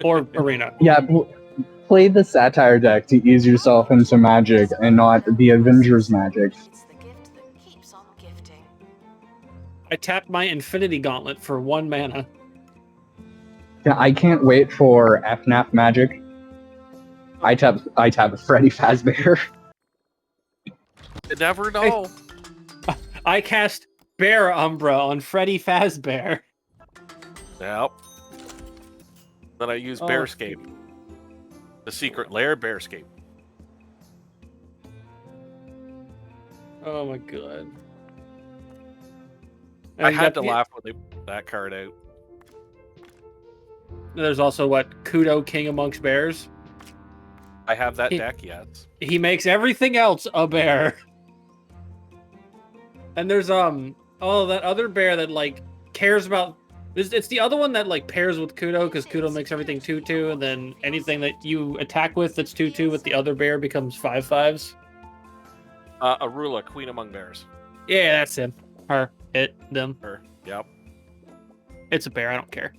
Or Arena. Yeah, play the satire deck to ease yourself into Magic and not the Avengers Magic. It's the gift that keeps on gifting. I tapped my Infinity Gauntlet for 1 mana. Yeah, I can't wait for FNAF Magic. I tap Freddy Fazbear. You never know. I cast Bear Umbra on Freddy Fazbear. Yep. Then I use Bearscape. The secret lair Bearscape. Oh my god. I had to laugh when they put that card out. There's also Kudo King Amongst Bears. I have that deck, yes. He makes everything else a bear. And there's that other bear that cares about. It's the other one that pairs with Kudo, because Kudo makes everything 2/2, and then anything that you attack with that's 2/2 with the other bear becomes 5/5s. Arula, Queen Among Bears. Yeah, that's him. Her. It. Them. Her. Yep. It's a bear. I don't care.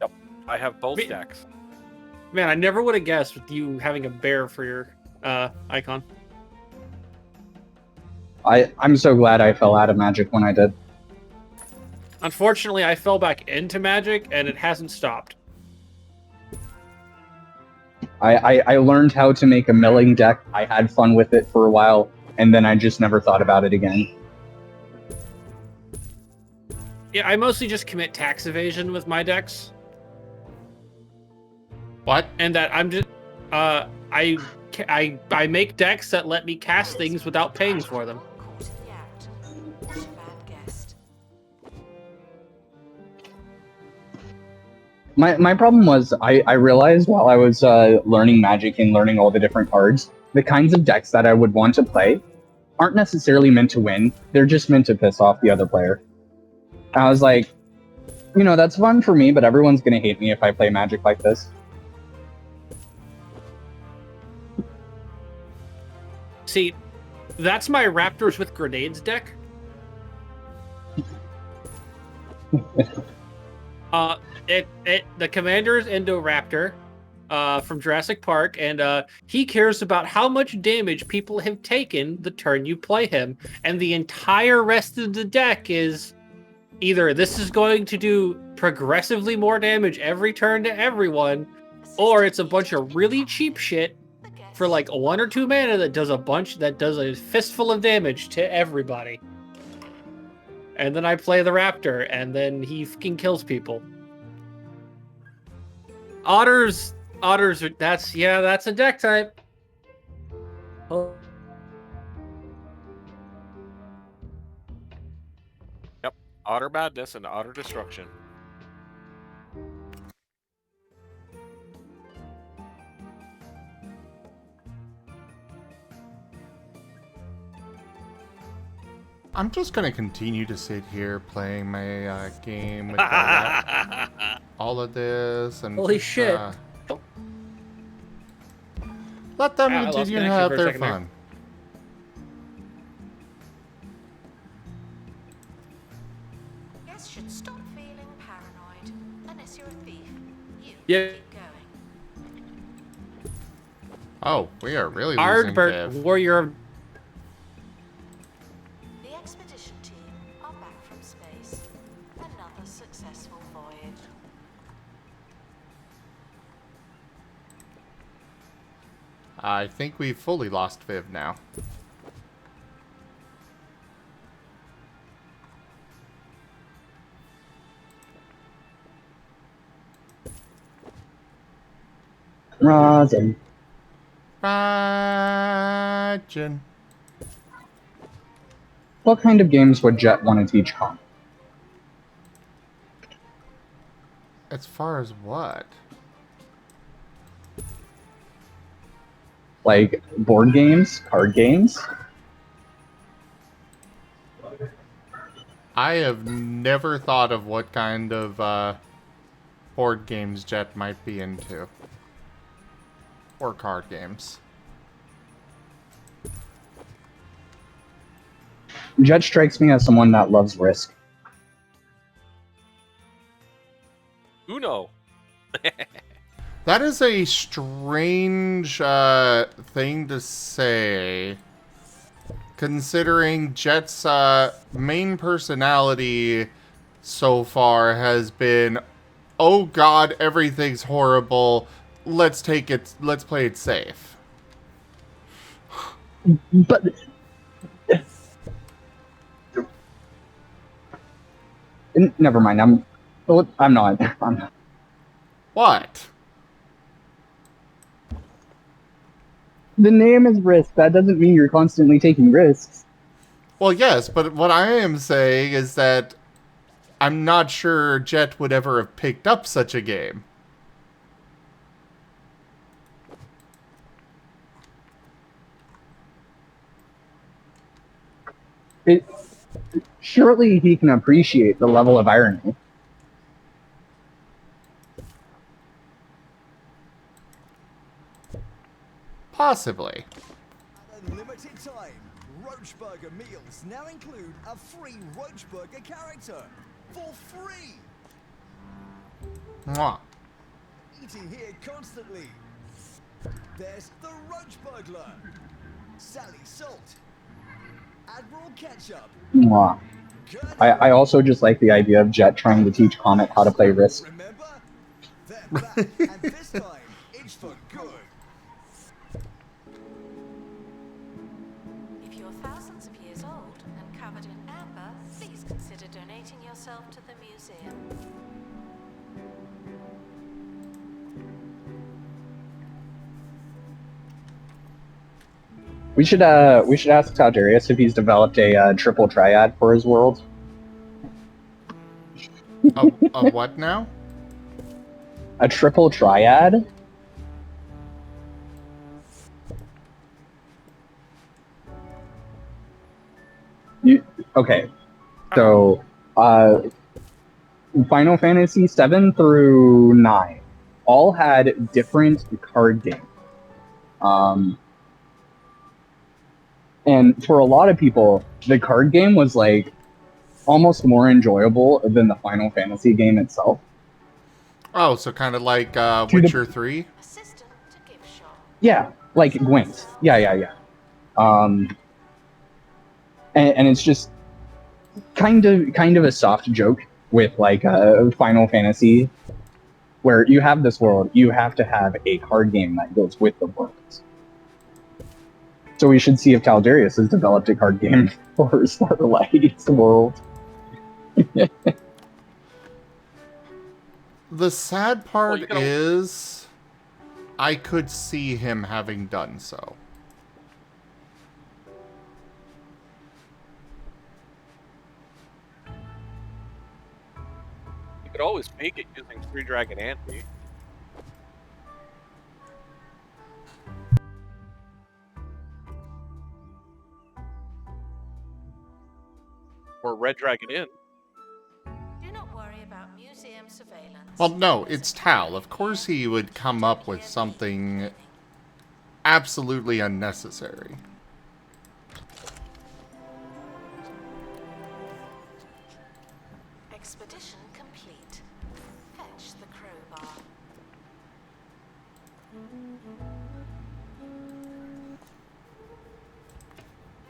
Yep. I have both decks. Man, I never would have guessed with you having a bear for your icon. I'm so glad I fell out of Magic when I did. Unfortunately, I fell back into Magic, and it hasn't stopped. I learned how to make a milling deck. I had fun with it for a while, and then I just never thought about it again. Yeah, I mostly just commit tax evasion with my decks. What? And that I'm just... I make decks that let me cast things without paying for them. Caught in the act. What a bad guest. My problem was I realized while I was learning Magic and learning all the different cards, the kinds of decks that I would want to play aren't necessarily meant to win. They're just meant to piss off the other player. I was like, you know, that's fun for me, but everyone's gonna hate me if I play Magic like this. See, that's my Raptors with Grenades deck. The commander's Indoraptor from Jurassic Park, and he cares about how much damage people have taken the turn you play him, and the entire rest of the deck is either this is going to do progressively more damage every turn to everyone, or it's a bunch of really cheap shit for like 1 or 2 mana that does a fistful of damage to everybody. And then I play the Raptor, and then he fucking kills people. Otters, that's a deck type. Oh. Yep, Otter Madness and Otter Destruction. I'm just gonna continue to sit here playing my game with all of this and Holy shit. Let them I lost continue to connection have for a their second there. fun. Guests should stop feeling paranoid. Unless you're a thief. You Yeah. keep going. Oh, we are really losing Ardbert, Viv. warrior of... The expedition team are back from space. Another successful voyage. I think we've fully lost Viv now. Rosin. Rajin. What kind of games would Jet want to teach Con? As far as what? Like board games, card games? I have never thought of what kind of board games Jet might be into. Or card games. Jet strikes me as someone that loves Risk. Uno. That is a strange thing to say, considering Jet's main personality so far has been, oh god, everything's horrible, let's play it safe. But never mind. I'm not. What? The name is Risk. That doesn't mean you're constantly taking risks. Well, yes, but what I am saying is that I'm not sure Jet would ever have picked up such a game. Surely he can appreciate the level of irony. Possibly. At a limited time, Roachburger meals now include a free Roachburger character for free. Mwah. Eating here constantly. There's the Roach Burglar, Sally Salt, Admiral Ketchup. Mwah. I also just like the idea of Jet trying to teach Comet how to play Risk. Remember? They're back, and this time it's for good. If you're thousands of years old and covered in amber, please consider donating yourself to the museum. We should ask Taldarius if he's developed a triple triad for his world. A what now? A triple triad? Okay. So, Final Fantasy 7 through 9 all had different card games. And for a lot of people, the card game was like almost more enjoyable than the Final Fantasy game itself. Oh, so kind of like Witcher 3? Assistant to gift shop. Yeah, like Gwent. Yeah. And it's just kind of a soft joke with like Final Fantasy, where you have this world, you have to have a card game that goes with the world. So we should see if Taldarius has developed a card game for Starlight's world. The sad part you gotta- is, I could see him having done so. You could always make it using 3 Dragon Ante. Or Red Dragon Inn. Do not worry about museum surveillance. Well, no, it's Tal. Of course he would come up with something absolutely unnecessary. Expedition complete. Fetch the crowbar.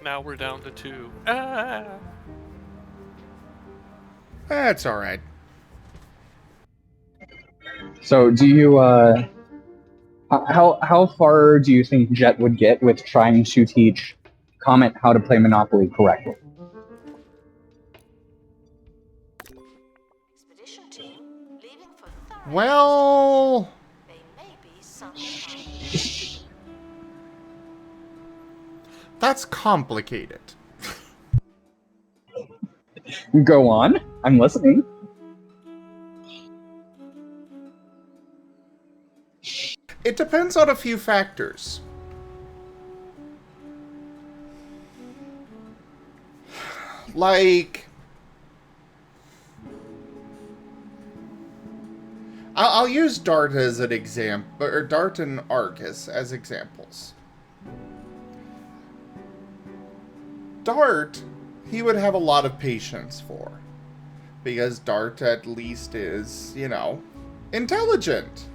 Now we're down to 2. Ah! That's alright. So do you how far do you think Jet would get with trying to teach Comet how to play Monopoly correctly? Expedition team leaving for thorough. Well, They may be some. that's complicated. Go on, I'm listening. It depends on a few factors. Like, I'll use Dart as an example, or Dart and Argus as examples. Dart, he would have a lot of patience for, because Dart at least is, you know, intelligent.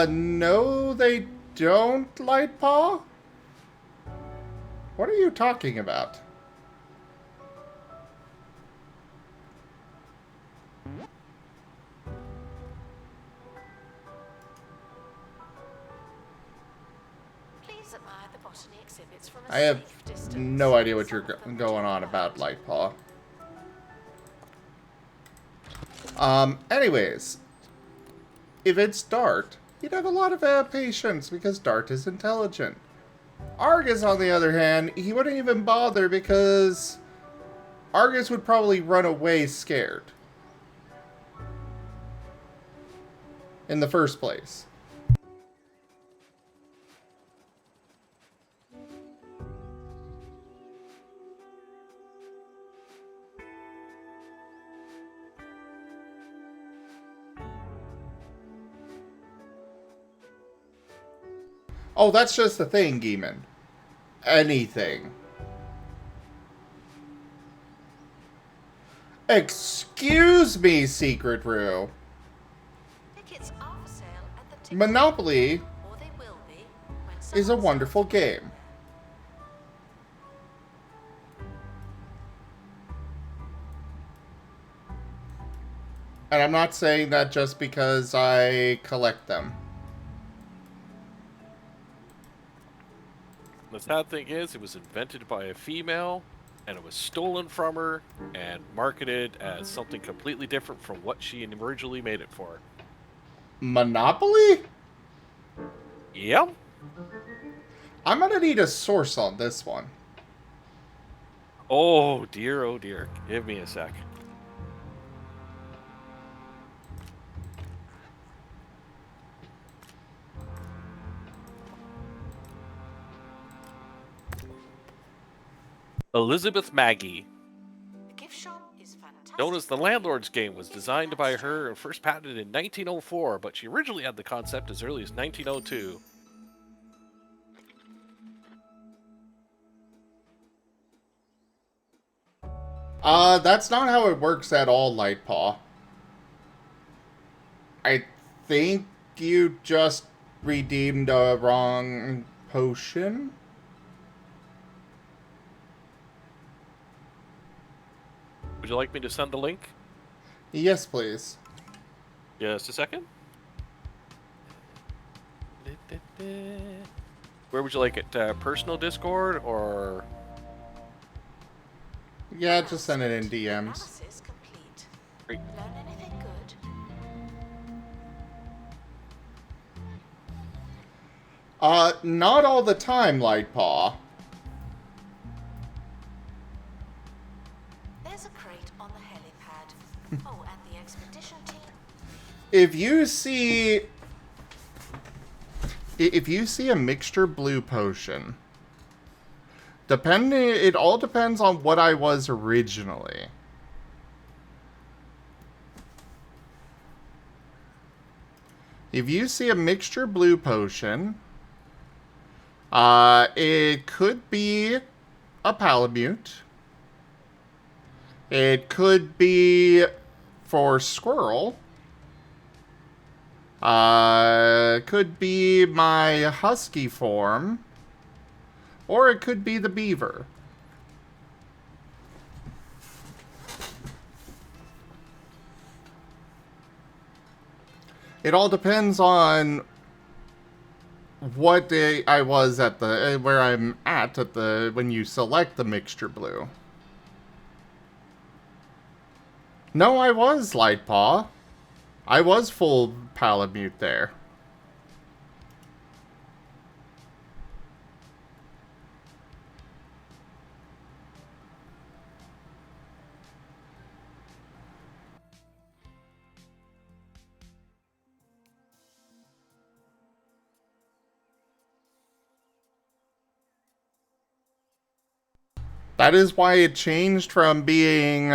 No, they don't, Lightpaw? What are you talking about? Please admire the botany exhibits from a I have safe distance. no idea what you're Some of them going on do about, hurt. Lightpaw. Anyways, if it's Dart, he'd have a lot of patience because Dart is intelligent. Argus, on the other hand, he wouldn't even bother because Argus would probably run away scared in the first place. Oh, that's just the thing, Geeman. Anything. Excuse me, Secret Rue. Tickets are for sale at the ticket Monopoly or they will be when is a someone wonderful sells game. And I'm not saying that just because I collect them. The sad thing is, it was invented by a female and it was stolen from her and marketed as something completely different from what she originally made it for. Monopoly? Yep. I'm gonna need a source on this one. Oh dear, oh dear. Give me a sec. Elizabeth Maggie, The gift shop is fantastic. known as the Landlord's Game, was designed by her and first patented in 1904, but she originally had the concept as early as 1902. That's not how it works at all, Lightpaw. I think you just redeemed a wrong potion. Would you like me to send the link? Yes, please. Just a second. Where would you like it? Personal Discord or... Yeah, just send it in DMs. Analysis complete. Great. Learn anything good? Not all the time, Lightpaw. There's a crate on the helipad. Oh, and the expedition team. If you see a mixture blue potion, it all depends on what I was originally. If you see a mixture blue potion, it could be a Palamute. It could be for Squirrel. Could be my husky form. Or it could be the beaver. It all depends on what day I was at the where I'm at the when you select the mixture blue. No, I was Lightpaw. I was full Palamute there. That is why it changed from being,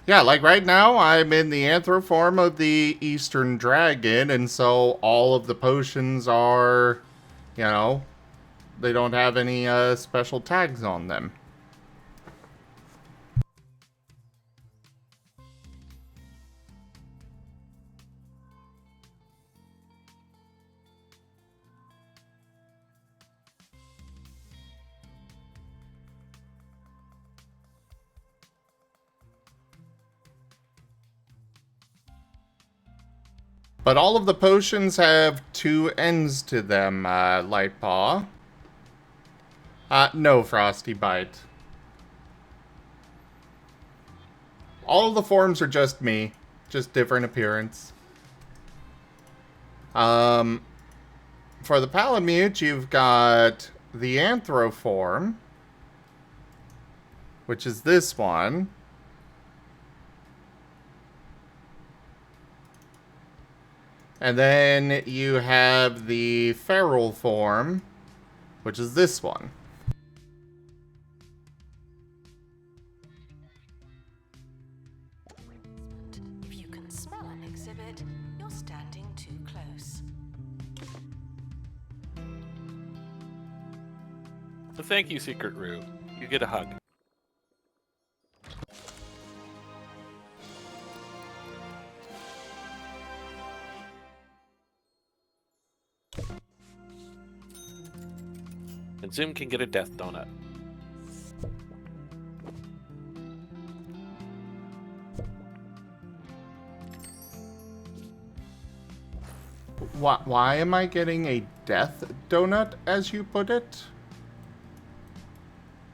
yeah, like right now, I'm in the anthro form of the Eastern Dragon, and so all of the potions are, you know, they don't have any special tags on them. But all of the potions have two ends to them, Lightpaw. No, Frosty Bite. All of the forms are just me. Just different appearance. For the Palamute, you've got the Anthro form, which is this one. And then you have the feral form, which is this one. If you can smell an exhibit, you're standing too close. So thank you, Secret Roo. You get a hug. And Zim can get a death donut. Why am I getting a death donut, as you put it?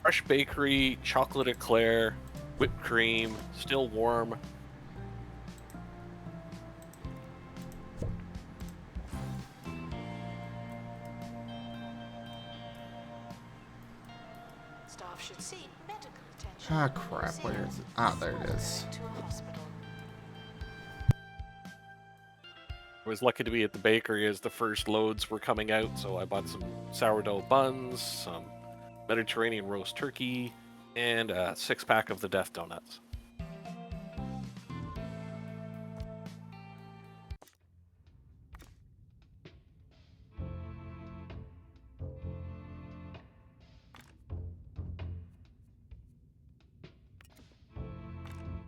Fresh bakery, chocolate eclair, whipped cream, still warm. Staff should seek medical attention. Ah, crap, where is it? Ah, there it is. To a hospital. I was lucky to be at the bakery as the first loads were coming out, so I bought some sourdough buns, some Mediterranean roast turkey, and a 6-pack of the Death Donuts.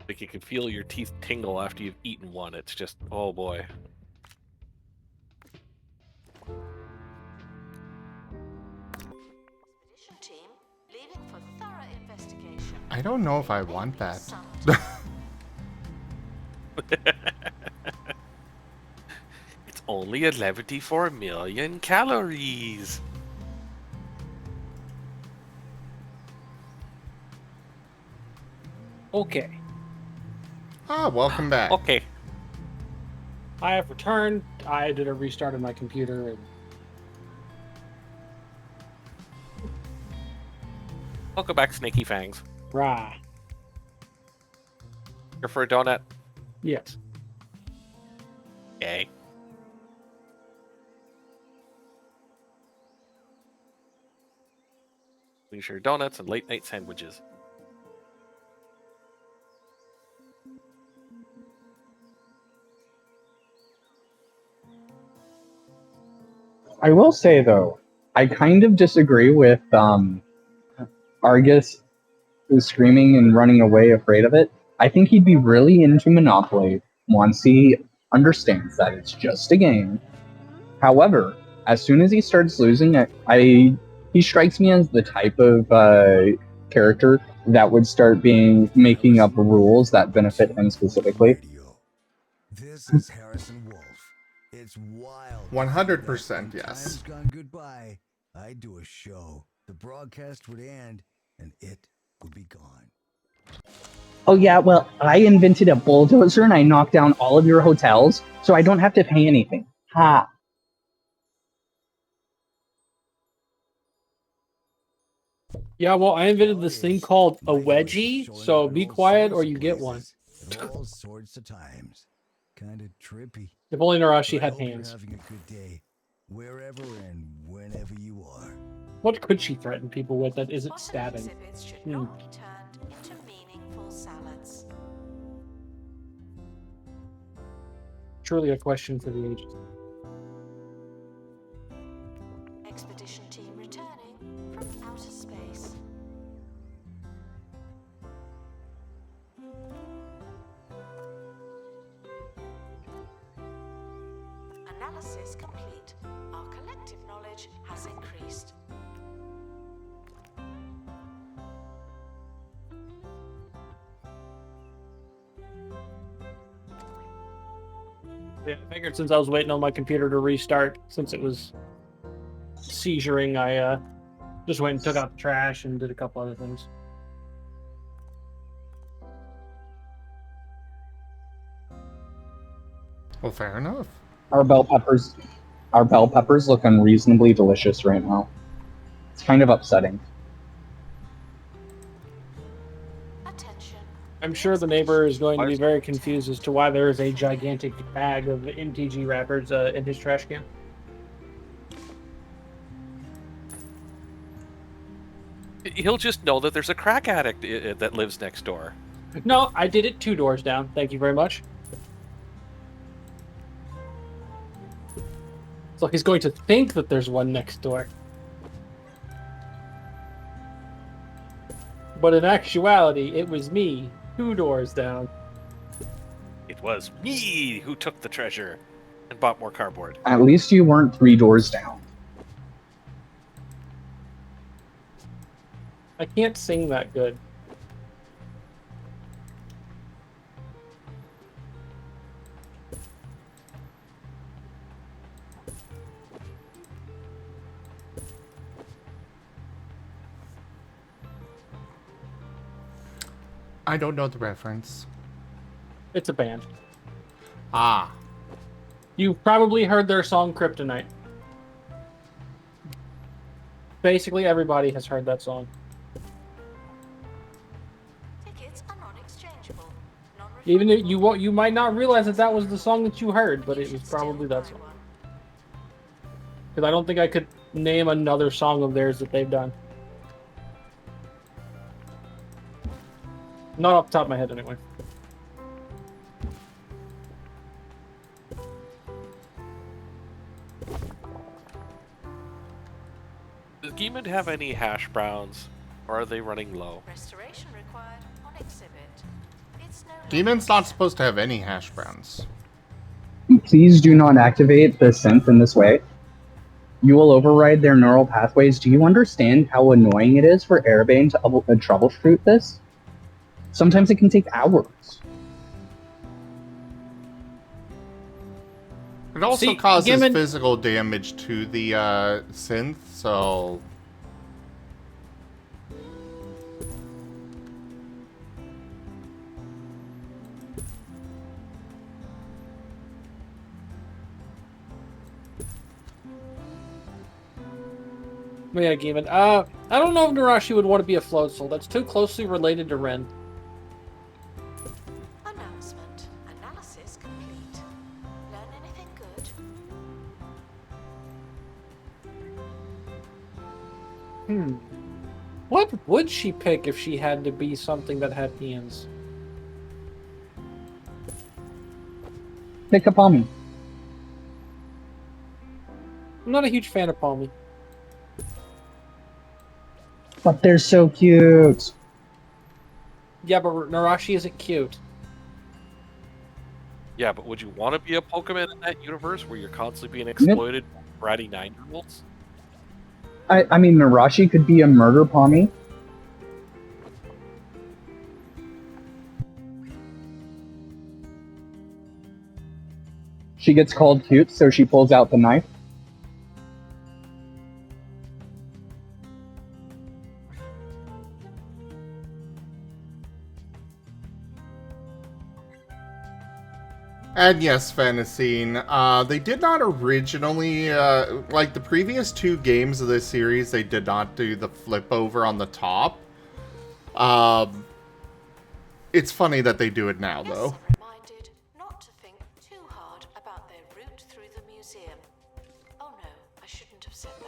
Like you can feel your teeth tingle after you've eaten one. It's just, oh boy. Expedition team leaving for thorough investigation. I don't know if I want that. It's only 11.4 million calories. Okay. Ah, welcome back. Okay. I have returned. I did a restart of my computer and Welcome back, Snaky Fangs. rah. Here for a donut? Yes. Yay. We share donuts and late night sandwiches. I will say though, I kind of disagree with Argus who's screaming and running away afraid of it. I think he'd be really into Monopoly once he understands that it's just a game. However, as soon as he starts losing, he strikes me as the type of character that would start making up rules that benefit him specifically. This is Harrison Wolf. It's wild. 100% yes. Time's gone goodbye. I'd do a show. The broadcast would end, and it would be gone. Oh yeah, well, I invented a bulldozer and I knocked down all of your hotels, so I don't have to pay anything. Ha! Yeah, well, I invented this thing called a wedgie, so be quiet or you get one. At all sorts of times. Kind of trippy. If only Narashi But I had hope you're hands. having a good day, wherever and whenever you are. What could she threaten people with that isn't Bottom stabbing? exhibits should not be turned into meaningful salads. Truly a question for the ages. Expedition team returning from outer space. Analysis complete. Our collective knowledge has increased. Yeah, I figured since I was waiting on my computer to restart, since it was seizuring, I just went and took out the trash and did a couple other things. Well, fair enough. Our bell peppers look unreasonably delicious right now. It's kind of upsetting. Attention. I'm sure the neighbor is going to be very confused as to why there is a gigantic bag of MTG wrappers in his trash can. He'll just know that there's a crack addict that lives next door. No, I did it 2 doors down. Thank you very much. So he's going to think that there's one next door. But in actuality, it was me 2 doors down. It was me who took the treasure and bought more cardboard. At least you weren't 3 doors down. I can't sing that good. I don't know the reference. It's a band. Ah. You've probably heard their song Kryptonite. Basically, everybody has heard that song. Tickets are non-exchangeable. Even if you might not realize that that was the song that you heard, but it was probably that song. Because I don't think I could name another song of theirs that they've done. Not off the top of my head, anyway. Does Geeman have any hash browns, or are they running low? Restoration required on exhibit. It's no Demon's not supposed to have any hash browns. Please do not activate the synth in this way. You will override their neural pathways. Do you understand how annoying it is for Airbane to troubleshoot this? Sometimes it can take hours. It also See, causes Gimmon- physical damage to the synth, so... But yeah, Geeman. I don't know if Narashi would want to be a float soul. That's too closely related to Ren. Announcement. Analysis complete. Learn anything good? What would she pick if she had to be something that had hands? Pick a Palmy. I'm not a huge fan of Palmy. But they're so cute. Yeah, but Narashi isn't cute. Yeah, but would you want to be a Pokemon in that universe where you're constantly being exploited by bratty 9-year-olds? I mean, Narashi could be a murder Palmy. She gets called cute, so she pulls out the knife. And yes, Fantasine, they did not originally, like the previous 2 games of this series, they did not do the flip over on the top. It's funny that they do it now, though. Guests are reminded not to think too hard about their route through the museum. Oh no, I shouldn't have said that.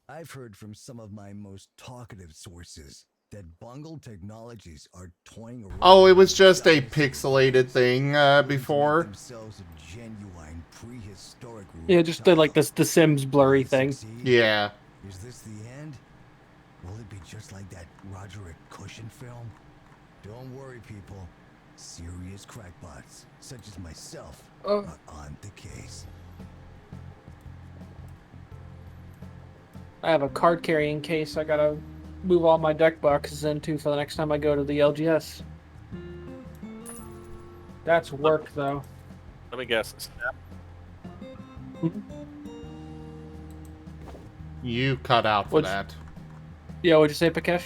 I've heard from some of my most talkative sources that Bungle Technologies are toying around. Oh, it was just a pixelated thing before. Themselves a genuine prehistoric. Yeah, just like this The Sims blurry thing. Yeah. Is this the end? Will it be just like that Roderick Cushion film? Don't worry, people. Serious crackpots, such as myself, are on the case. I have a card carrying case I gotta move all my deck boxes into for the next time I go to the LGS. That's work, though. Let me guess. Snap. You cut out for that. Yeah, what'd you say, Pakesh?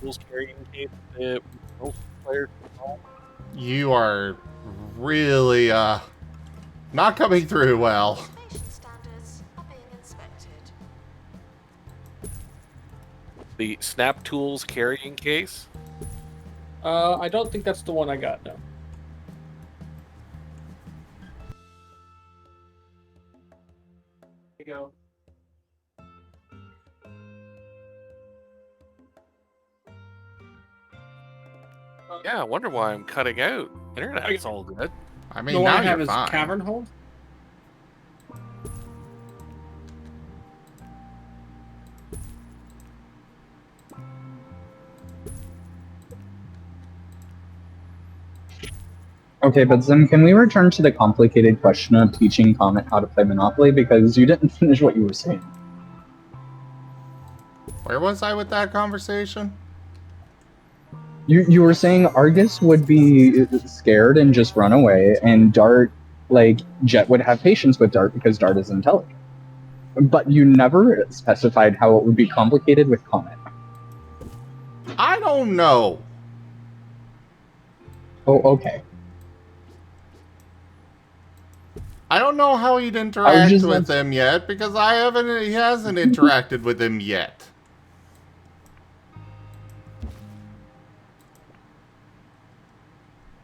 Tools carrying case. Most players. You are really, not coming through well. Station standards are being inspected. The Snap Tools carrying case. I don't think that's the one I got, no. Here you go. Yeah, I wonder why I'm cutting out. Internet's all good. I mean, The one now I have you're is fine. Cavern Hold. Okay, but Zim, can we return to the complicated question of teaching Comet how to play Monopoly? Because you didn't finish what you were saying. Where was I with that conversation? You were saying Argus would be scared and just run away, and Dart, like, Jet would have patience with Dart because Dart is intelligent. But you never specified how it would be complicated with Comet. I don't know. Oh, okay. I don't know how he'd interact with him yet, because he hasn't interacted with him yet.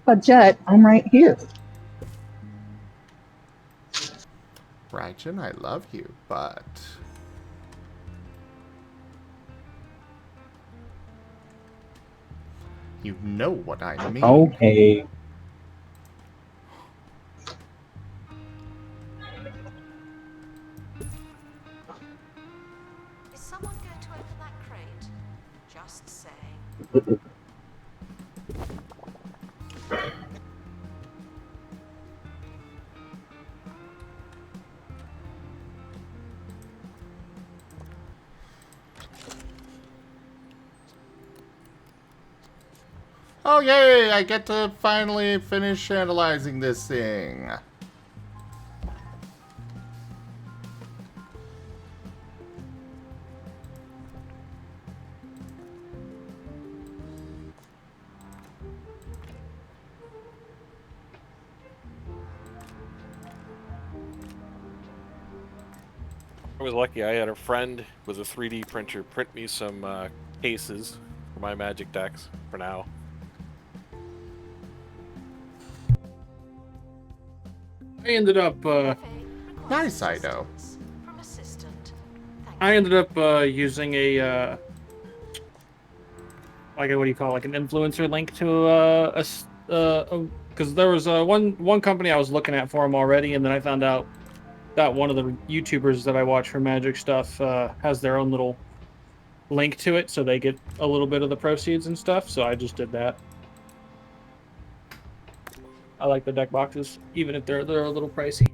But Jet, I'm right here. Raijin, I love you, but... You know what I mean. Okay. Is someone going to open that crate? Just saying. Oh yay! I get to finally finish analyzing this thing. I was lucky. I had a friend with a 3D printer print me some cases for my Magic decks for now. I ended up Nice, Ido. From assistant. Thank I ended up using a like a, what do you call it, like an influencer link to because there was one company I was looking at for them already, and then I found out that one of the YouTubers that I watch for Magic stuff has their own little link to it, so they get a little bit of the proceeds and stuff. So I just did that. I like the deck boxes, even if they're a little pricey.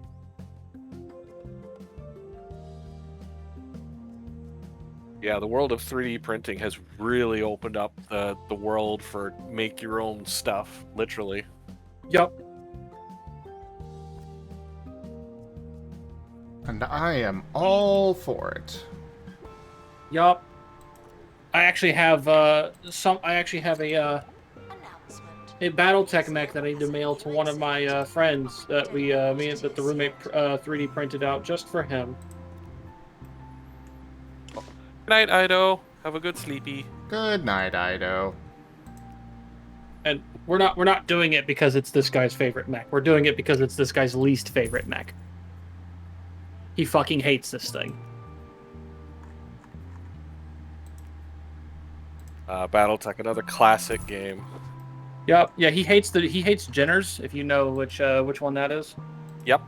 Yeah, the world of 3D printing has really opened up the world for make your own stuff, literally. Yep. And I am all for it. Yup. I actually have a announcement. BattleTech mech that I need to mail to one of my friends that that the roommate 3D printed out just for him. Good night, Ido. Have a good sleepy. Good night, Ido. And we're not doing it because it's this guy's favorite mech. We're doing it because it's this guy's least favorite mech. He fucking hates this thing. BattleTech, another classic game. Yep. Yeah, he hates Jenners, if you know which one that is. Yep.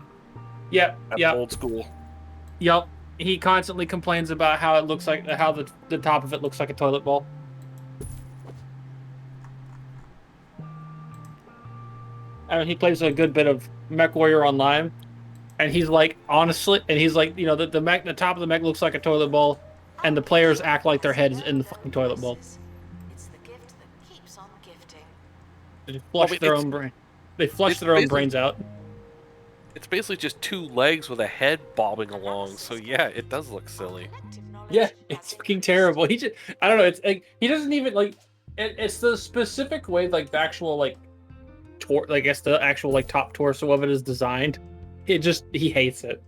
Yep. That's Yep. old school. Yep. He constantly complains about how it looks like how the top of it looks like a toilet bowl. And he plays a good bit of MechWarrior Online, and he's like, honestly, and he's like, you know, the top of the mech looks like a toilet bowl, and the players act like their head is in the fucking toilet bowl. It's the gift that keeps on gifting. They flush their own brain. They flush their own brains out. It's basically just two legs with a head bobbing along, so yeah, it does look silly. Yeah, it's fucking terrible. He just, I don't know, it's like, he doesn't even, like, it's the specific way, like, the actual, like, I guess the actual, like, top torso of it is designed. He hates it.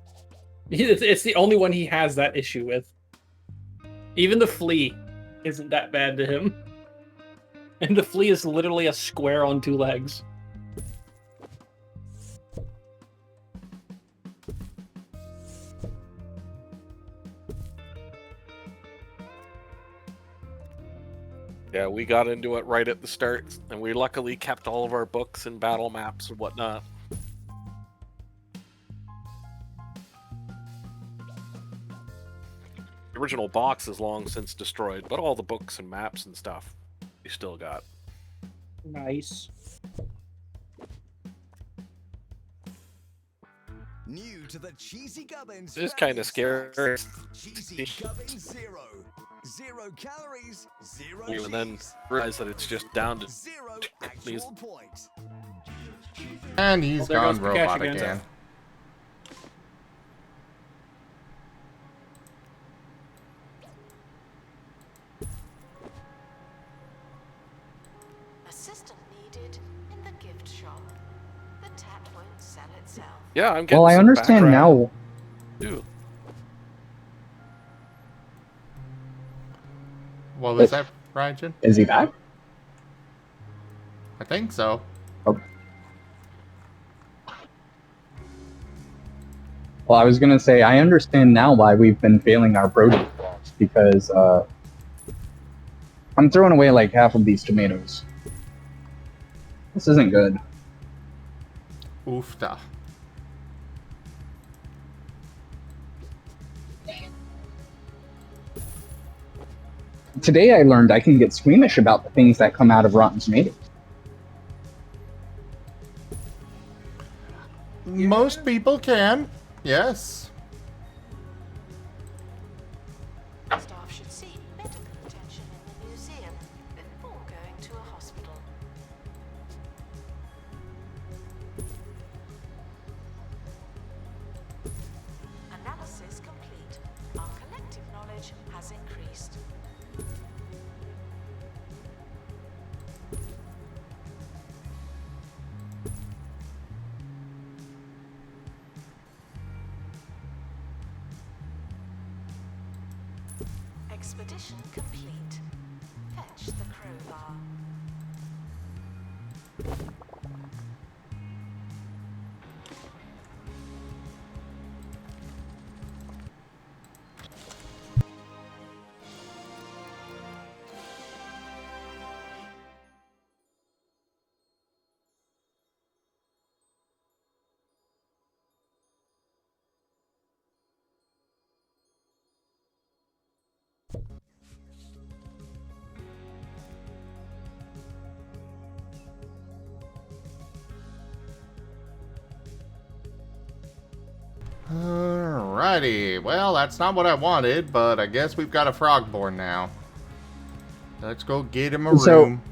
It's the only one he has that issue with. Even the flea isn't that bad to him. And the flea is literally a square on two legs. Yeah, we got into it right at the start, and we luckily kept all of our books and battle maps and whatnot. The original box is long since destroyed, but all the books and maps and stuff we still got. Nice. New to the cheesy gubbins. This is kind of scary. Cheesy gubbins zero. 0 calories, 0 And then cheese. realize that it's just down to 0 these. actual points. And he's Oh, there gone goes the cash robot again. again. Assistant needed in the gift shop. The tat won't sell itself. Yeah, I'm getting Well, I some understand background, now. too. What was that, Ryan? Is he back? I think so. Oh. Well, I was gonna say I understand now why we've been failing our produce crops because I'm throwing away like half of these tomatoes. This isn't good. Oofta. Today I learned I can get squeamish about the things that come out of rotten tomatoes. Most people can. Yes. Staff should seek medical attention in the museum before going to a hospital. Analysis complete. Our collective knowledge has increased. Expedition complete. Fetch the crowbar. Alrighty. Well, that's not what I wanted, but I guess we've got a frogborn now. Let's go get him a So- room.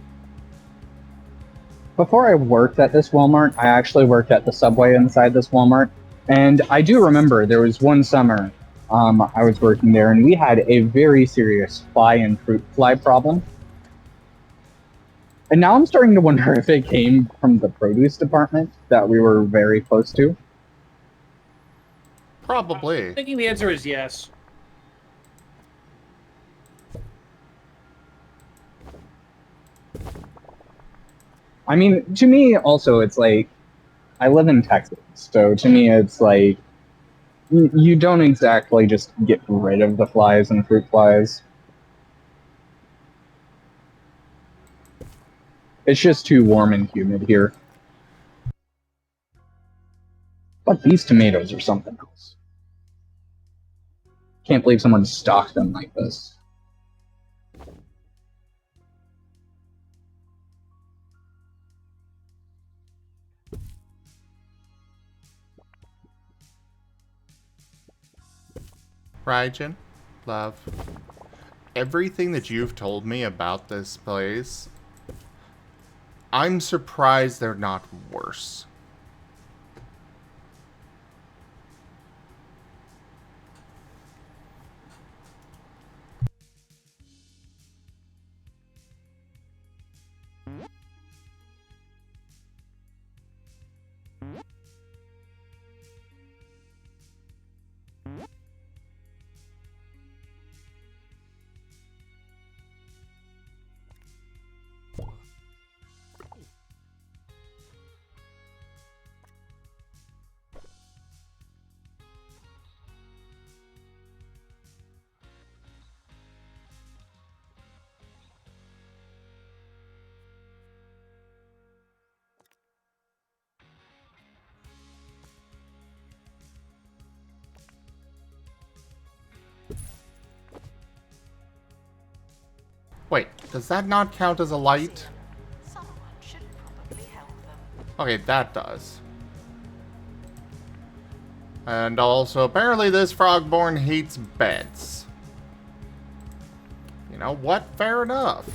Before I worked at this Walmart, I actually worked at the Subway inside this Walmart. And I do remember there was one summer I was working there, and we had a very serious fly and fruit fly problem. And now I'm starting to wonder if it came from the produce department that we were very close to. Probably. I'm thinking the answer is yes. I mean, to me, also, it's like, I live in Texas, so to me, it's like, you don't exactly just get rid of the flies and fruit flies. It's just too warm and humid here. But these tomatoes are something else. Can't believe someone stocked them like this. Raijin, love, everything that you've told me about this place, I'm surprised they're not worse. Wait, does that not count as a light? Someone should probably help them. Okay, that does. And also, apparently this frogborn hates beds. You know what? Fair enough.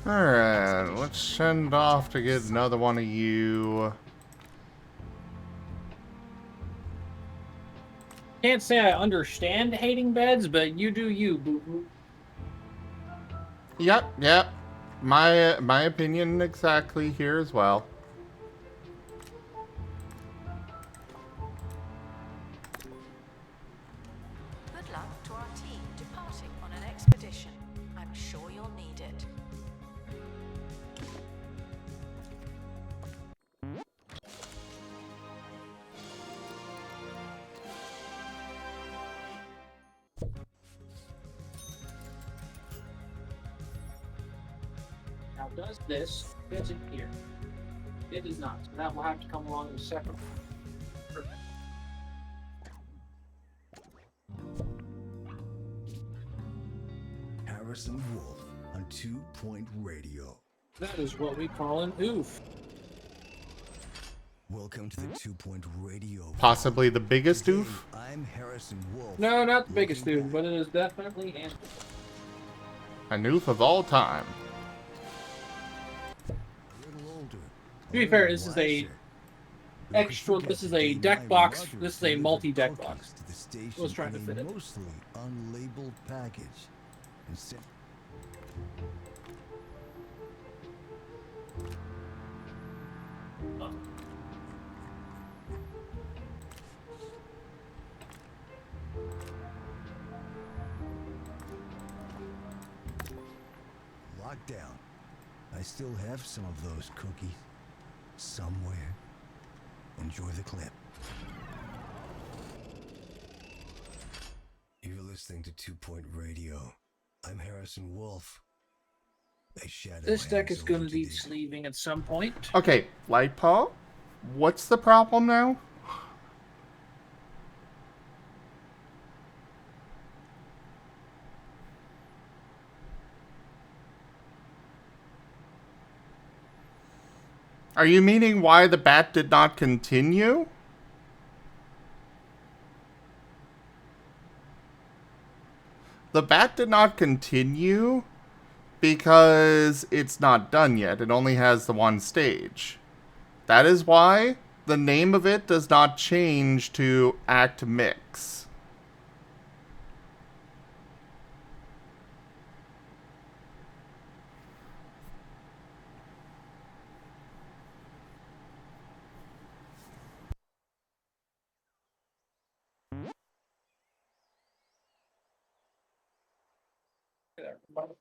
Alright, let's send off to get another one of you. Can't say I understand hating beds, but you do you, boo-boo. Yep. My opinion exactly here as well. Good luck to our team departing on an expedition. I'm sure you'll need it. Now, does this fit in here? It does not. So that will have to come along in a second. Perfect. Harrison Wolf on 2 Point Radio. That is what we call an oof. Welcome to the 2 Point Radio. Possibly the biggest Today, oof? I'm Harrison Wolf. No, not the biggest Looking oof, but it is definitely an An oof of all time. back, a little older. To be fair, this is a extra. This is a deck box. This is a multi-deck box. I was trying to fit it. Mostly unlabeled package. Instead, lockdown. I still have some of those cookies. Somewhere. Enjoy the clip. You're listening to 2 Point Radio. I'm Harrison Wolf. A shadow This deck hangs is going over to need today. sleeving at some point. Okay, Lightpaw, what's the problem now? Are you meaning why the bat did not continue? The bat did not continue because it's not done yet. It only has the one stage. That is why the name of it does not change to Act Mix.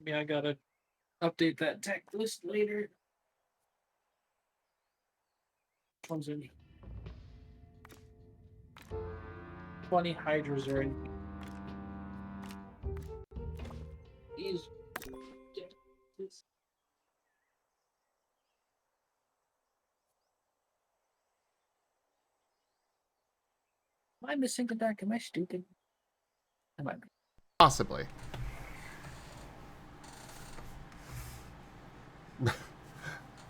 Yeah, I gotta update that deck list later. Which one's in? 20 Hydras are in. These. Am I missing the deck? Am I stupid? I might be. Possibly.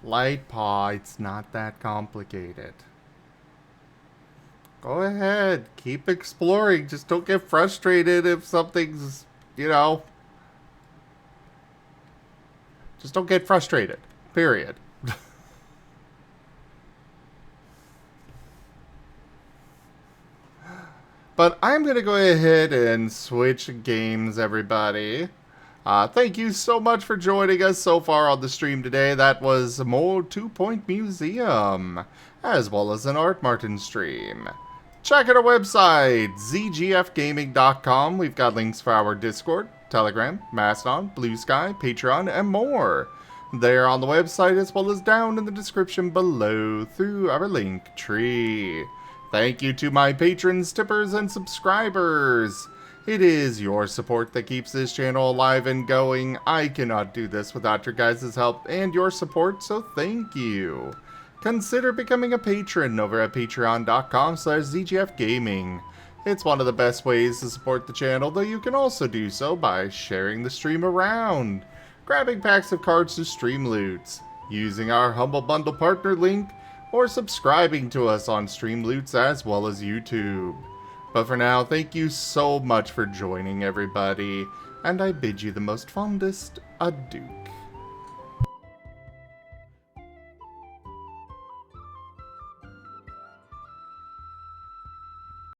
Lightpaw, it's not that complicated. Go ahead, keep exploring. Just don't get frustrated if something's, you know. Just don't get frustrated. Period. But I'm going to go ahead and switch games, everybody. Thank you so much for joining us so far on the stream today. That was more 2 Point Museum, as well as an Art Marten stream. Check out our website, zgfgaming.com. We've got links for our Discord, Telegram, Mastodon, Blue Sky, Patreon, and more. They're on the website as well as down in the description below through our link tree. Thank you to my patrons, tippers, and subscribers. It is your support that keeps this channel alive and going. I cannot do this without your guys' help and your support, so thank you. Consider becoming a patron over at patreon.com/zgfgaming. It's one of the best ways to support the channel, though you can also do so by sharing the stream around, grabbing packs of cards to stream loots, using our Humble Bundle partner link, or subscribing to us on Streamloots as well as YouTube. But for now, thank you so much for joining, everybody, and I bid you the most fondest adieu.